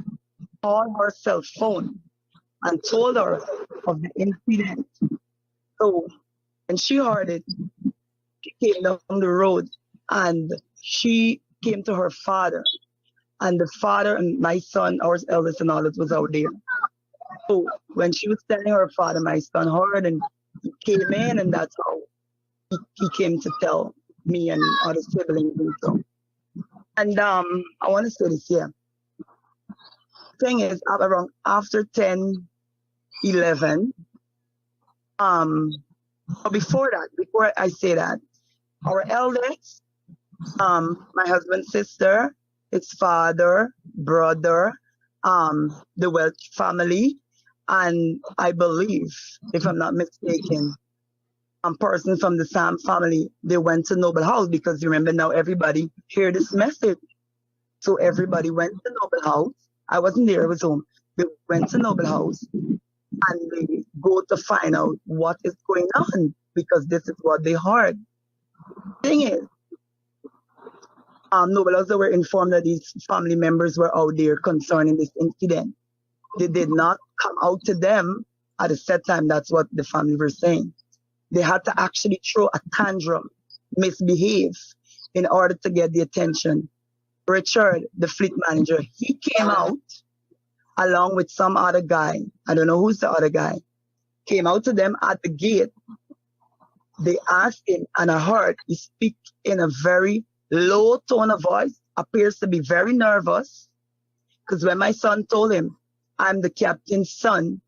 called her cell phone and told her of the incident. So when she heard it, she came down the road and she came to her father. And the father and my son, our eldest and all that, was out there. So when she was telling her father, my son heard and he came in, and that's how he came to tell me and other siblings and so. And I want to say this here. Thing is, around after 10, 11, or before I say that, our eldest, my husband's sister, his father, brother, the Welch family, and I believe, if I'm not mistaken, person from the Sam family, they went to Noble House, because remember now everybody hear this message. So everybody went to Noble House. I wasn't there, I was home. They went to Noble House and they go to find out what is going on, because this is what they heard. Thing is, Noble House, they were informed that these family members were out there concerning this incident. They did not come out to them at a set time. That's what the family were saying. They had to actually throw a tantrum, misbehave, in order to get the attention. Richard, the fleet manager, he came out along with some other guy. I don't know who's the other guy. Came out to them at the gate. They asked him, and I heard he speak in a very low tone of voice, appears to be very nervous. Because when my son told him, I'm the captain's son,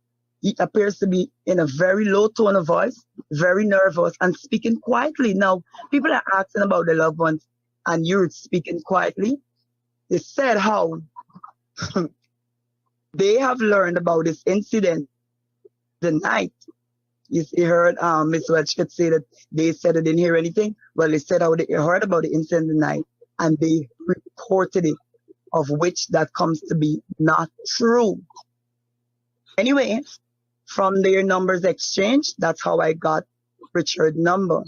he appears to be in a very low tone of voice, very nervous, and speaking quietly. Now, people are asking about the loved ones, and you're speaking quietly. They said how they have learned about this incident the night You heard Miss Welch could say that they said they didn't hear anything. Well, they said how they heard about the incident the night and they reported it, of which that comes to be not true. Anyway, from their numbers exchange, that's how I got Richard's number.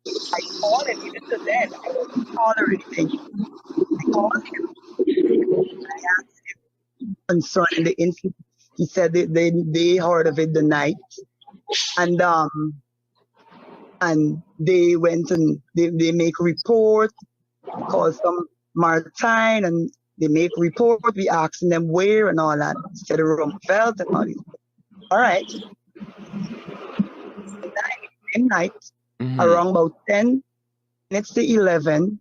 I called him even to then. I wasn't called or anything. I called him. I asked him concerning the incident. He said they heard of it the night, and they went and they make report, call some Martine, and they make report. We asking them where and all that. Said Rumfeld and all this. All right. Same night, around about 10 minutes to 11,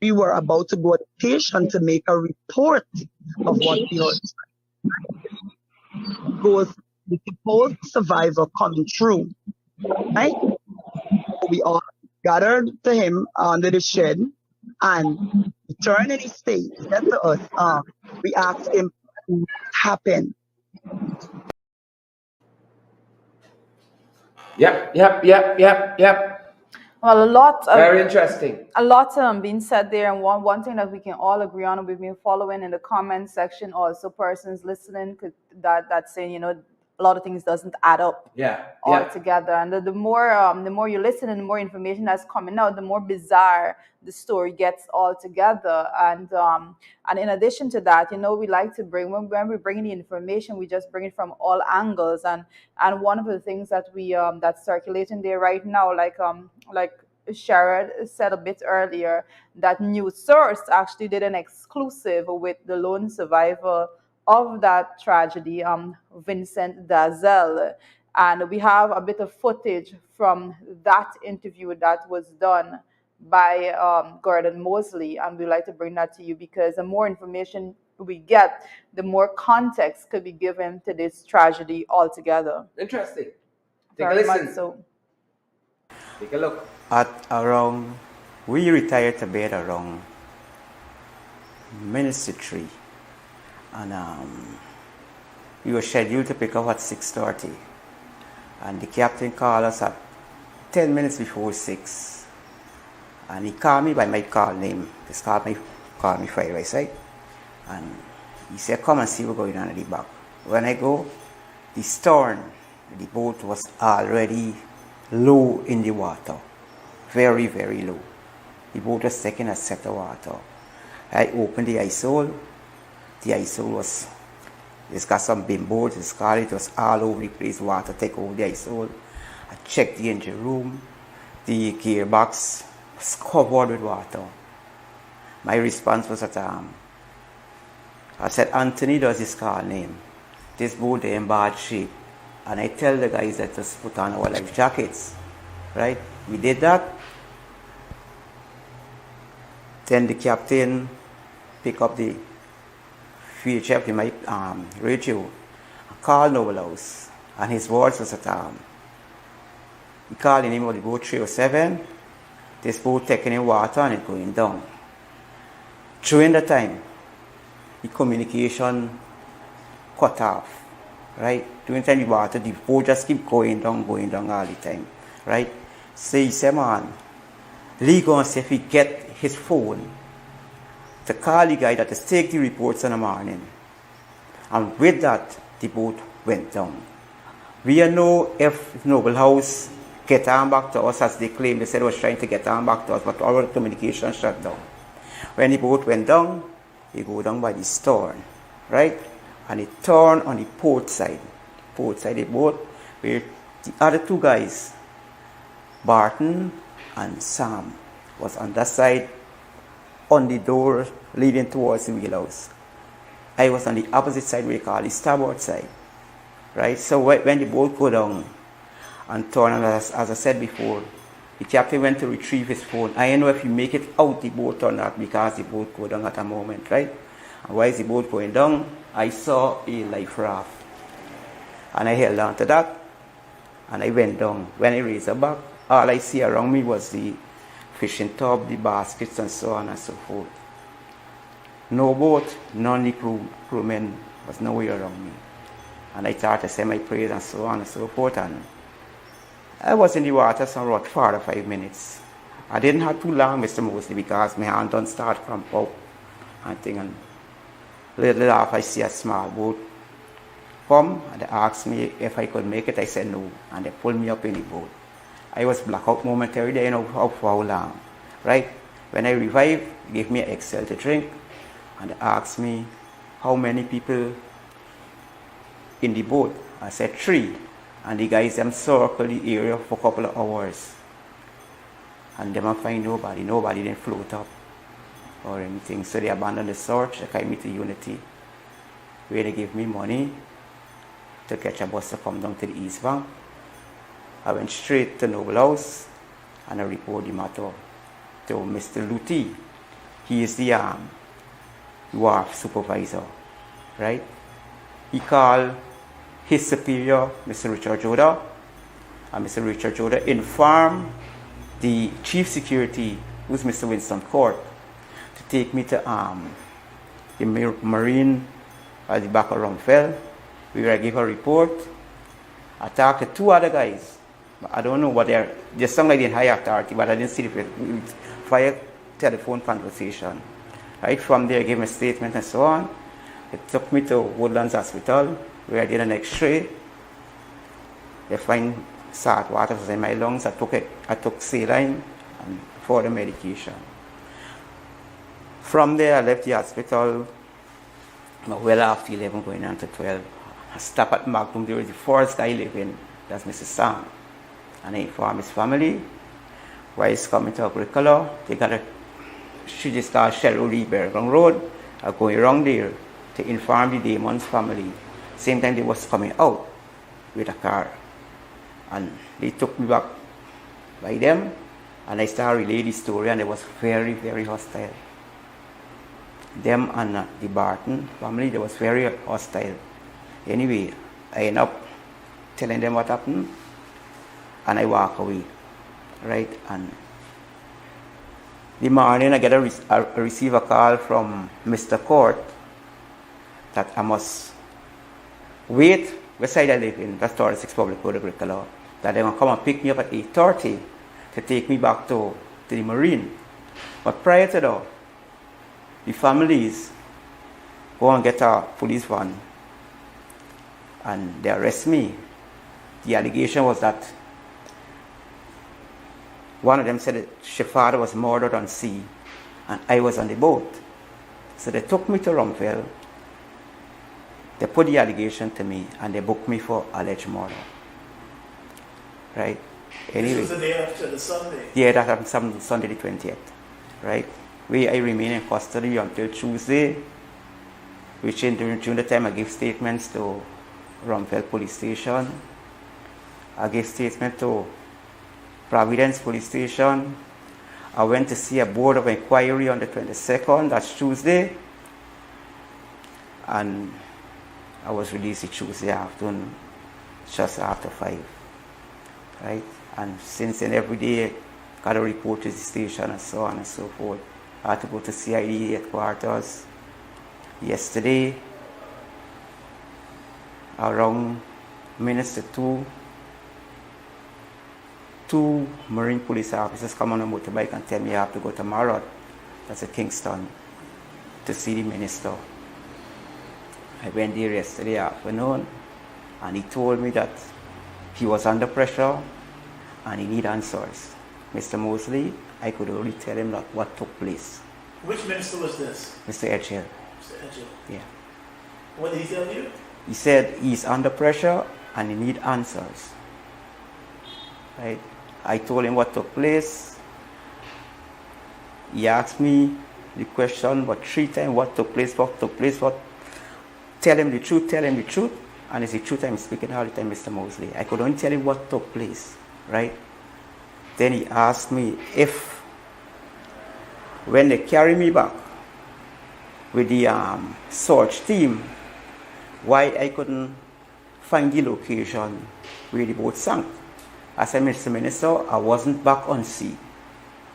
we were about to go to the station to make a report of what we heard. Goes the supposed survivor coming through, right? We all gathered to him under the shed, and he turned and he said to us, we asked him what happened. Yep. Well, a lot. Very interesting. A lot being said there, and one thing that we can all agree on, and we've been following in the comment section, also persons listening could that's saying, a lot of things doesn't add up all together, and the more you listen and the more information that's coming out, the more bizarre the story gets all together. And in addition to that, we like to bring, when we bring the information, we just bring it from all angles. And one of the things that we that's circulating there right now, like Sherrod said a bit earlier, that news source actually did an exclusive with the lone survivor of that tragedy, Vincent Dazel. And we have a bit of footage from that interview that was done by Gordon Mosley, and we'd like to bring that to you because the more information we get, the more context could be given to this tragedy altogether. Interesting. Take Very a listen. much so. Take a look. We retired to bed around minutes to 3. And we were scheduled to pick up at 6:30. And the captain called us at 10 minutes before 6. And he called me by my call name. Just called me Fried Rice, right? And he said, come and see what's going on at the back. When I go, the stern, the boat was already low in the water. Very, very low. The boat was taking a set of water. I opened the ice hole. The ice hole was, it's got some bin boards, it's called, it was all over the place, water take over the ice hole. I checked the engine room, the gearbox was covered with water. My response was that, I said, Anthony does his car name. This boat is in bad shape. And I tell the guys that just put on our life jackets, right? We did that. Then the captain picked up the VHF in my radio, called Noble House, and his words was that he called the name of the boat 307, this boat taking in water and it going down. During the time, the communication cut off, right? During the time the water, the boat just keep going down all the time, right? So he said, man, Lee gonna see if he get his phone to call the guy that is take the reports in the morning. And with that, the boat went down. We don't know if Noble House get on back to us as they claim. They said they was trying to get on back to us, but our communication shut down. When the boat went down, it go down by the stern, right? And it turned on the port side of the boat, where the other two guys, Barton and Sam, was on that side, on the door leading towards the wheelhouse. I was on the opposite side, we call the starboard side, right? So when the boat go down and turn, and as I said before, the captain went to retrieve his phone. I don't know if he make it out the boat or not because the boat go down at a moment, right? And while the boat going down, I saw a life raft, and I held on to that, and I went down. When I raised her back, all I see around me was the fishing tub, the baskets, and so on and so forth. No boat, none of the crewmen was nowhere around me. And I started to say my prayers and so on and so forth. And I was in the water for about 4 or 5 minutes. I didn't have too long, Mr. Mosley, because my hand don't start from up and thing. And little off, I see a small boat come, and they asked me if I could make it. I said no, and they pulled me up in the boat. I was black out momentarily, they know for how long, right? When I revived, they gave me an Excel to drink, and they asked me how many people in the boat. I said 3, and the guys them circled the area for a couple of hours, and them find nobody didn't float up or anything. So they abandoned the search. They carried me to Unity, where they gave me money to catch a bus to come down to the East Bank. I went straight to Noble House and I reported the matter to Mr. Luti. He is the wharf supervisor, right? He called his superior, Mr. Richard Joda, and Mr. Richard Joda informed the chief security, who's Mr. Winston Court, to take me to the Marine at the back of Rumfell, where I gave a report. I talked to 2 other guys. I don't know what they sound like they're in high authority, but I didn't see the via telephone conversation. Right from there, I gave a statement and so on. It took me to Woodlands Hospital, where I did an X-ray. They find salt water in my lungs. I took saline and further medication. From there, I left the hospital well after 11, going on to 12. I stopped at Magnum. There was the first guy living, that's Mrs. Sam. And I informed his family why he's coming to Agricola. They got she just called Cheryl Lee Bergen Road. I going around there to inform the Damon's family. Same time they was coming out with a car. And they took me back by them, and I started relaying the story, and it was very, very hostile. Them and the Barton family, they was very hostile. Anyway, I ended up telling them what happened, and I walk away, right? And the morning I receive a call from Mr. Court that I must wait where side I live in, that's 36 Public Road, Agricola, that they're going to come and pick me up at 8:30 to take me back to the Marine. But prior to that, the families go and get a police van and they arrest me. The allegation was that one of them said that her father was murdered on sea and I was on the boat. So they took me to Rumfell. They put the allegation to me and they booked me for alleged murder. Right? Anyway. This was the day after the Sunday? Yeah, that happened Sunday the 20th. Right? Where I remain in custody until Tuesday, which during the time I gave statements to Rumfell Police Station. I gave statement to Providence Police Station. I went to see a board of inquiry on the 22nd, that's Tuesday. And I was released Tuesday afternoon, just after 5. Right? And since then, every day, I got a report to the station and so on and so forth. I had to go to CID headquarters yesterday around minutes to 2 Marine police officers come on a motorbike and tell me I have to go to Marot, that's at Kingston, to see the minister. I went there yesterday afternoon and he told me that he was under pressure and he need answers. Mr. Mosley, I could only tell him that what took place. Which minister was this? Mr. Edgell. Mr. Edgell. Yeah. What did he tell you? He said he's under pressure and he need answers. Right? I told him what took place. He asked me the question, but 3 times, what took place, what. Tell him the truth, and it's the truth I'm speaking all the time, Mr. Mosley. I could only tell him what took place, right? Then he asked me if, when they carry me back with the search team, why I couldn't find the location where the boat sank. I said, Mr. Minister, I wasn't back on sea.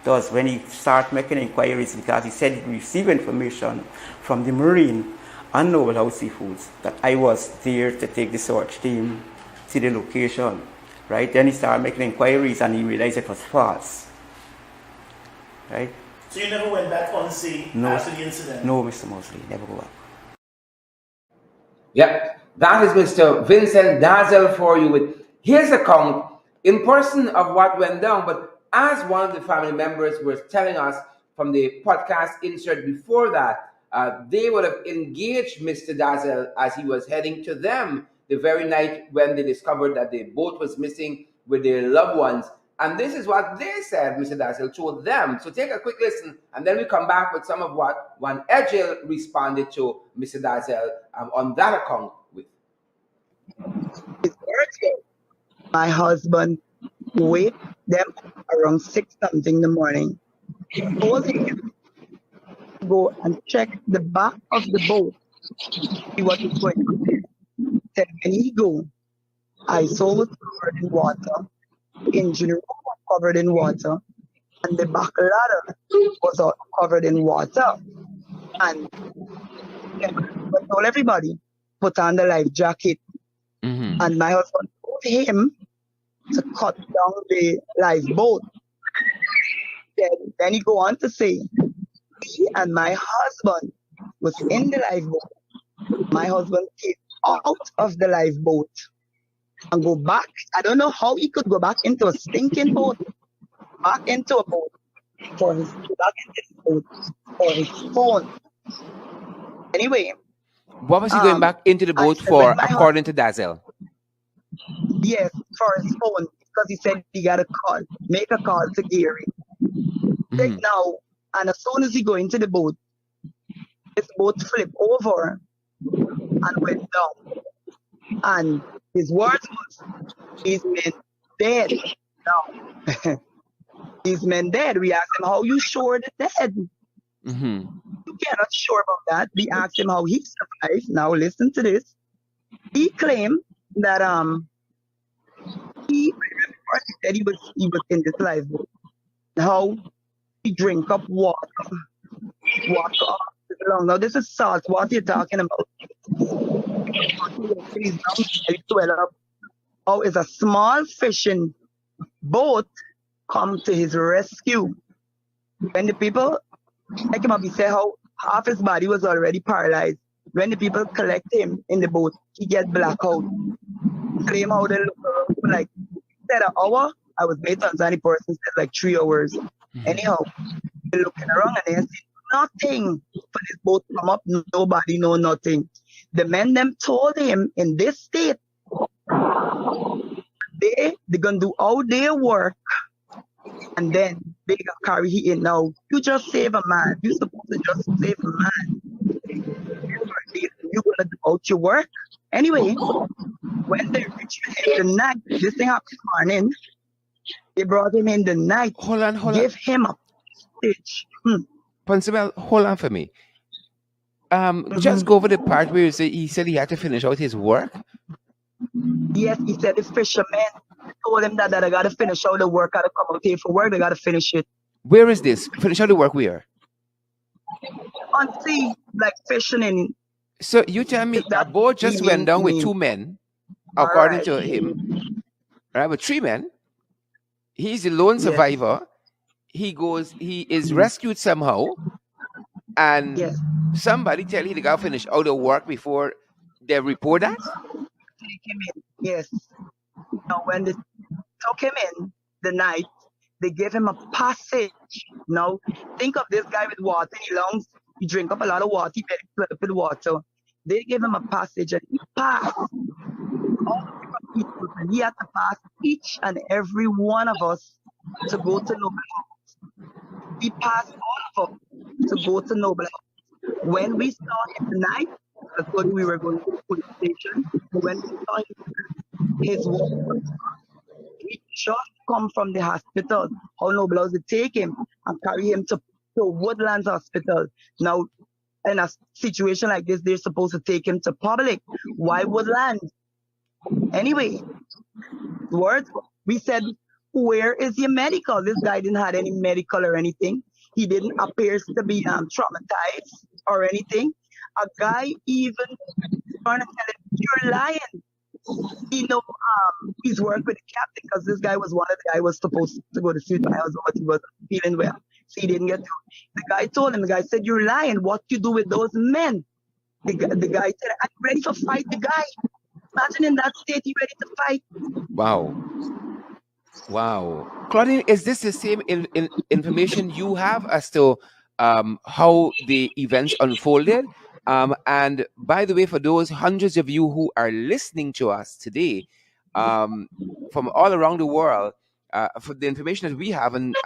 Thus, when he started making inquiries, because he said he received information from the Marine and Noble House Seafoods that I was there to take the search team to the location. right? Then he started making inquiries and he realized it was false, right? So you never went back on scene No, after the incident? no, Mr. Mosley, never go back. Yep, that is Mr. Vincent Dazzle for you with his account in person of what went down. But as one of the family members was telling us from the podcast insert before that, they would have engaged Mr. Dazzle as he was heading to them the very night when they discovered that the boat was missing with their loved ones. And this is what they said, Mr. Dazzle told them. So take a quick listen, and then we come back with some of what Juan Edgel responded to Mr. Dazzle on that account with. His words were, my husband wake them around 6 something in the morning, told him to go and check the back of the boat, see what is going on there. Said when he go, I saw was covered in water, engine room was covered in water, and the back ladder was all covered in water. And I told everybody, put on the life jacket. And my husband told him to cut down the lifeboat. Then he go on to say, he and my husband was in the lifeboat. My husband came out of the lifeboat and go back. I don't know how he could go back into a stinking boat, back into a boat for his phone. Anyway. What was he going back into the boat for, according to Dazzle? Yes, for his phone, because he said he got a call, make a call to Gary. Now, and as soon as he go into the boat, his boat flipped over and went down. And his words was, these men dead. Now, these men dead. We asked him, how you sure they're dead? You cannot sure about that. We asked him how he survived. Now listen to this. He claimed that he said he was in this lifeboat. How he drink up water now this is salt. What you're talking about? How is a small fishing boat come to his rescue? When the people like him up, he said how half his body was already paralyzed. When the people collect him in the boat, he get blackout. Claim how they look like said an hour. I was based on any person said like 3 hours. Anyhow, they're looking around and they see nothing for this boat to come up. Nobody know nothing. The men them told him in this state they're gonna do all their work and then they gonna carry he in. Now you just save a man. You supposed to just save a man. You gonna do out your work anyway. When they reach him the night, this thing happened this morning. They brought him in the night. Hold on. Give him a stitch. Constable, hold on for me. Just go over the part where he said he had to finish out his work. Yes, he said the fishermen told him that I gotta finish out the work. I gotta come out here for work. They gotta finish it. Where is this? Finish out the work where? On sea, like fishing in. So you tell me a boat just went down with 2 men, according to him. Right, with 3 men. He's the lone survivor. Yes. He is rescued somehow. And somebody tell him they gotta finish all the work before they report that? Take him in. Yes. Now when they took him in the night, they gave him a passage. Now think of this guy with water in his lungs. He drink up a lot of water. He very flooded with water. They gave him a passage and he passed. All the different people, and he had to pass each and every one of us to go to Noble House. He passed all of us to go to Noble House. When we saw him tonight, I thought we were going to the police station. When we saw him, his walk, he just come from the hospital. How Noble House would take him and carry him to Woodlands Hospital. Now, in a situation like this, they're supposed to take him to public. Why Woodlands? Anyway, words, we said, where is your medical? This guy didn't have any medical or anything. He didn't appear to be traumatized or anything. A guy even trying to tell him, you're lying. He know he's worked with the captain because this guy was one of the guy was supposed to go to shoot my husband, but he wasn't feeling well. So he didn't get to. The guy told him, the guy said, "You're lying. What you do with those men?" The guy said, "I'm ready to fight the guy." Imagine in that state, he ready to fight. Wow. Wow. Claudine, is this the same information you have as to how the events unfolded? And by the way, for those hundreds of you who are listening to us today from all around the world, for the information that we have, and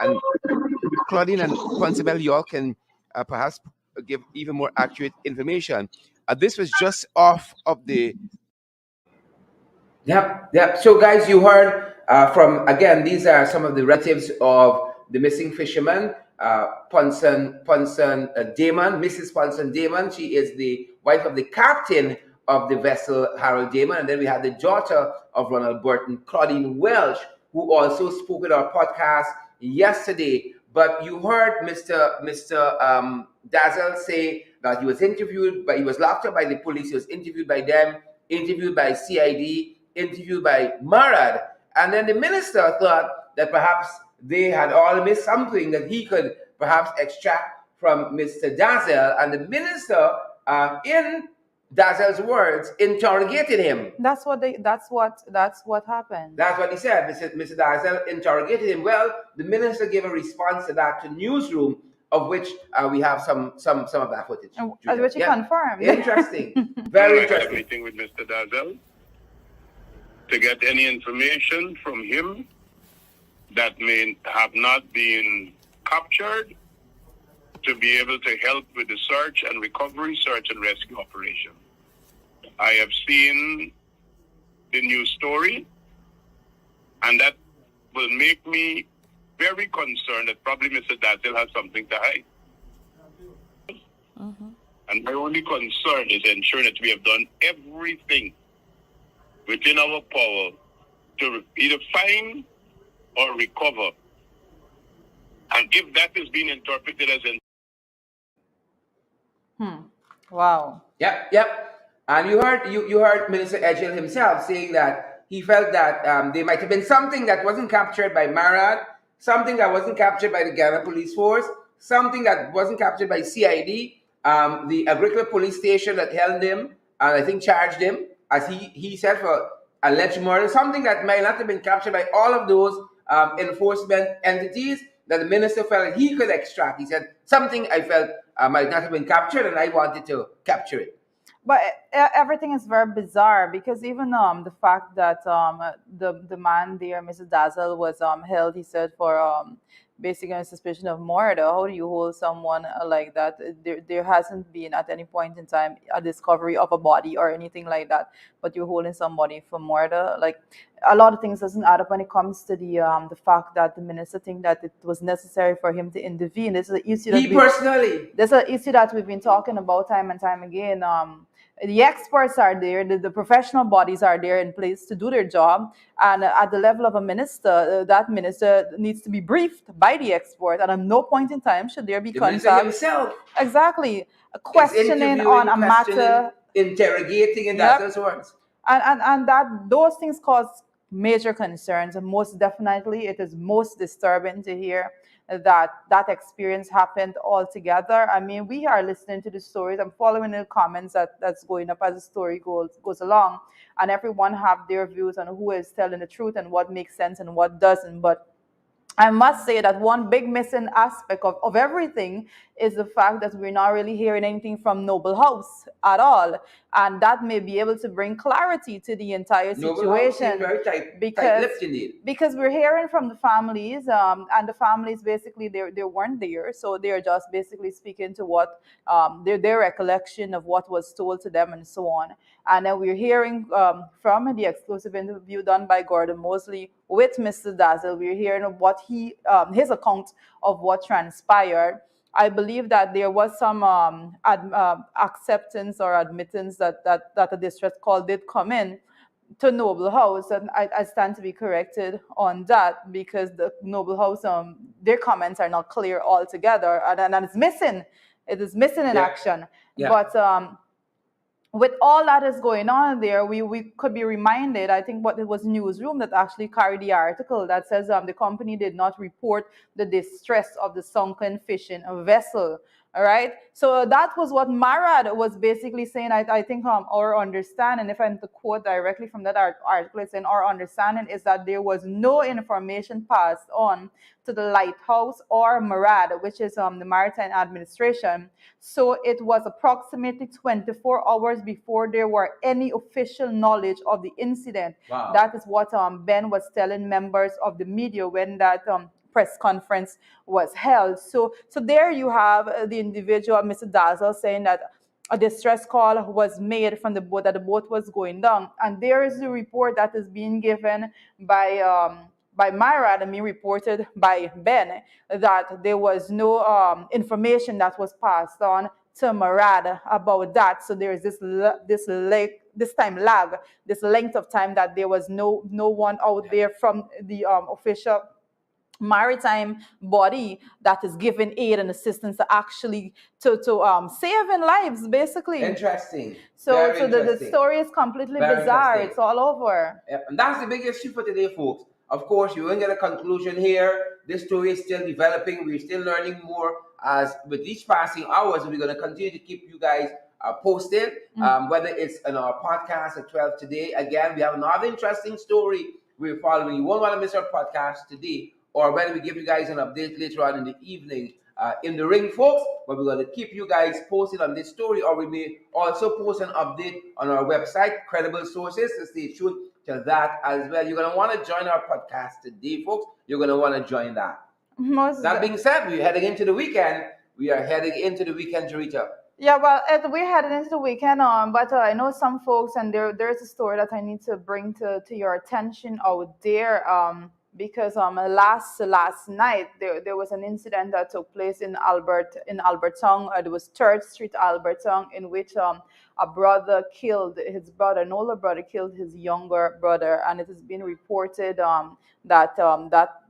Claudine and Constable, you all can perhaps give even more accurate information. This was just off of the. Yep. So, guys, you heard from, again, these are some of the relatives of the missing fisherman, Ponson Damon, Mrs. Ponson Damon. She is the wife of the captain of the vessel, Harold Damon. And then we have the daughter of Ronald Burton, Claudine Welsh, who also spoke with our podcast yesterday. But you heard Mr. Dazzle say that he was interviewed, but he was locked up by the police. He was interviewed by them, interviewed by CID, interviewed by Marad. And then the minister thought that perhaps they had all missed something that he could perhaps extract from Mr. Dazzle. And the minister, in Dazzle's words, interrogated him. That's what happened. That's what he said. Mr. Dazzle interrogated him. Well, the minister gave a response to that to Newsroom, of which we have some of that footage. Which he confirmed. Interesting. Very interesting. I had a meeting with Mr. Dazzle to get any information from him that may have not been captured to be able to help with the search and rescue operation. I have seen the news story, and that will make me very concerned that probably Mr. Dazzle has something to hide. Mm-hmm. And my only concern is ensuring that we have done everything within our power to either find or recover. And if that is being interpreted as Wow. Yep. And you heard Minister Edgell himself saying that he felt that there might have been something that wasn't captured by Marad, something that wasn't captured by the Ghana Police Force, something that wasn't captured by CID, the Agricultural Police Station that held him and I think charged him, as he said, for alleged murder, something that might not have been captured by all of those enforcement entities that the minister felt he could extract. He said, something I felt might not have been captured and I wanted to capture it. But everything is very bizarre because even the fact that the man there, Mr. Dazzle, was held, he said, for basically on suspicion of murder. How do you hold someone like that? There hasn't been at any point in time a discovery of a body or anything like that, but you're holding somebody for murder. Like, a lot of things doesn't add up when it comes to the fact that the minister think that it was necessary for him to intervene. This is an issue there's an issue that we've been talking about time and time again. The experts are there, the professional bodies are there in place to do their job, and at the level of a minister, that minister needs to be briefed by the expert, and at no point in time should there be contact. Himself. Exactly. Questioning on a matter. Interrogating in that words. And that those things cause major concerns, and most definitely it is most disturbing to hear that experience happened altogether. I mean, we are listening to the stories. I'm following the comments that's going up as the story goes along, and everyone have their views on who is telling the truth and what makes sense and what doesn't. But I must say that one big missing aspect of everything is the fact that we're not really hearing anything from Noble House at all. And that may be able to bring clarity to the entire situation. Because we're hearing from the families, and the families basically, they weren't there. So they're just basically speaking to what their recollection of what was told to them and so on. And then we're hearing from the exclusive interview done by Gordon Mosley with Mr. Dazzle. We're hearing of what his account of what transpired. I believe that there was some acceptance or admittance that a distress call did come in to Noble House, and I stand to be corrected on that, because the Noble House, their comments are not clear altogether, and it's missing. It is missing in action. Yeah. But with all that is going on there, we could be reminded, I think what it was Newsroom that actually carried the article that says the company did not report the distress of the sunken fishing vessel. All right. So that was what Marad was basically saying. I think our understanding, if I'm to quote directly from that article, it's saying our understanding is that there was no information passed on to the lighthouse or Marad, which is the Maritime Administration. So it was approximately 24 hours before there were any official knowledge of the incident. Wow. That is what Ben was telling members of the media when that press conference was held. So there you have the individual, Mr. Dazzle, saying that a distress call was made from the boat, that the boat was going down. And there is a report that is being given by Myra, and me reported by Ben, that there was no information that was passed on to Marad about that. So there is this time lag, this length of time that there was no one out there from the official maritime body that is giving aid and assistance to actually to saving lives, basically. Interesting. So Very so the interesting. story is completely Very bizarre. interesting. It's all over. Yep. And that's the big issue for today, folks. Of course, you won't get a conclusion here. This story is still developing. We're still learning more as with each passing hours. We're going to continue to keep you guys posted, whether it's in our podcast at 12 today. Again, we have another interesting story we're following. You won't want to miss our podcast today, or whether we give you guys an update later on in the evening in the ring, folks. But we're going to keep you guys posted on this story, or we may also post an update on our website, Credible Sources, to stay tuned to that as well. You're going to want to join our podcast today, folks. You're going to want to join that. That being said, we're heading into the weekend. We are heading into the weekend, Jarita. Yeah, well, we're heading into the weekend, but I know some folks, and there's a story that I need to bring to your attention out there, because last night there was an incident that took place in Alberton. It was 3rd Street, Alberton, in which a brother killed his brother, an older brother killed his younger brother, and it has been reported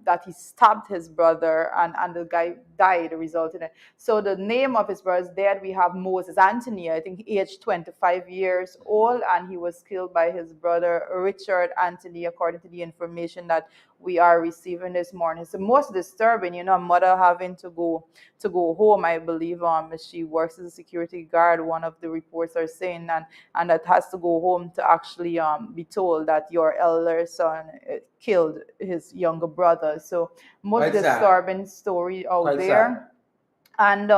that he stabbed his brother, and the guy died, resulting in it. So the name of his brother is dead. We have Moses Anthony, I think aged 25 years old, and he was killed by his brother Richard Anthony, according to the information that we are receiving this morning. It's the most disturbing, a mother having to go home. I believe she works as a security guard, one of the reports are saying, and that has to go home to actually be told that your elder son killed his younger brother. So most Quite sad. disturbing story out Quite there. sad. And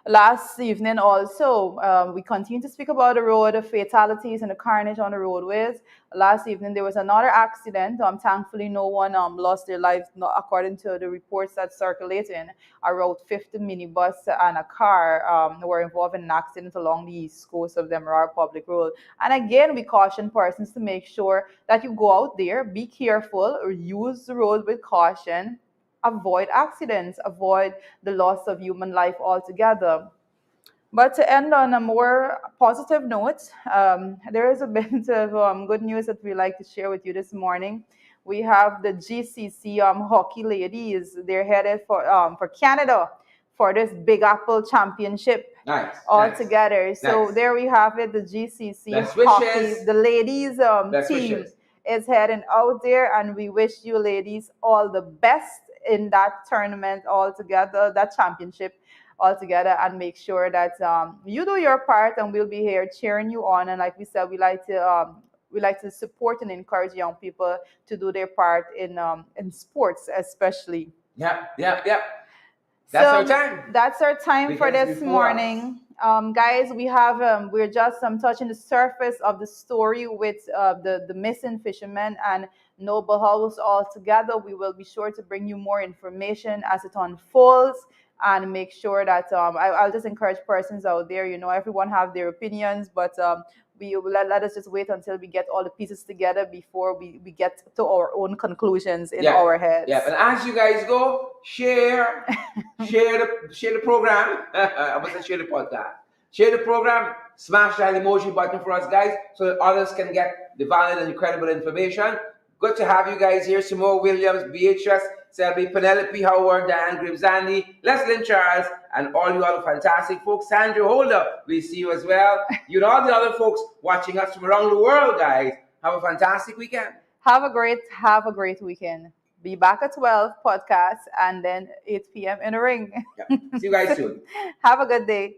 last evening also, we continue to speak about the road fatalities and the carnage on the roadways. Last evening there was another accident. Thankfully no one lost their lives, according to the reports that circulating. A Route 50 minibus and a car were involved in an accident along the east coast of the Emerald Public Road. And again, we caution persons to make sure that you go out there, be careful, or use the road with caution. Avoid accidents, avoid the loss of human life altogether. But to end on a more positive note, there is a bit of good news that we like to share with you this morning. We have the GCC hockey ladies. They're headed for Canada for this Big Apple Championship. Nice. All together. So nice. There we have it, the GCC Best hockey, wishes. the ladies Best team wishes. is heading out there, and we wish you ladies all the best in that tournament altogether, that championship altogether, and make sure that you do your part, and we'll be here cheering you on. And like we said, we like to support and encourage young people to do their part in sports, especially. Yep. That's our time. That's our time for this morning. Guys, we're just touching the surface of the story with the missing fishermen and Noble House altogether. We will be sure to bring you more information as it unfolds, and make sure that I'll just encourage persons out there. Everyone have their opinions, but we let us just wait until we get all the pieces together before we get to our own conclusions in our heads. Yeah, and as you guys go, share the program. I was gonna share the podcast. Share the program. Smash that emoji button for us, guys, so that others can get the valid and credible information. Good to have you guys here. Simone Williams, Beatrice, Selby, Penelope, Howard, Diane, Gribbs, Andy, Leslie Charles, and all you other fantastic folks. Sandra Holder, we see you as well. You and all the other folks watching us from around the world, guys. Have a fantastic weekend. Have a great weekend. Be back at 12 podcast and then 8 p.m. in a ring. Yeah. See you guys soon. Have a good day.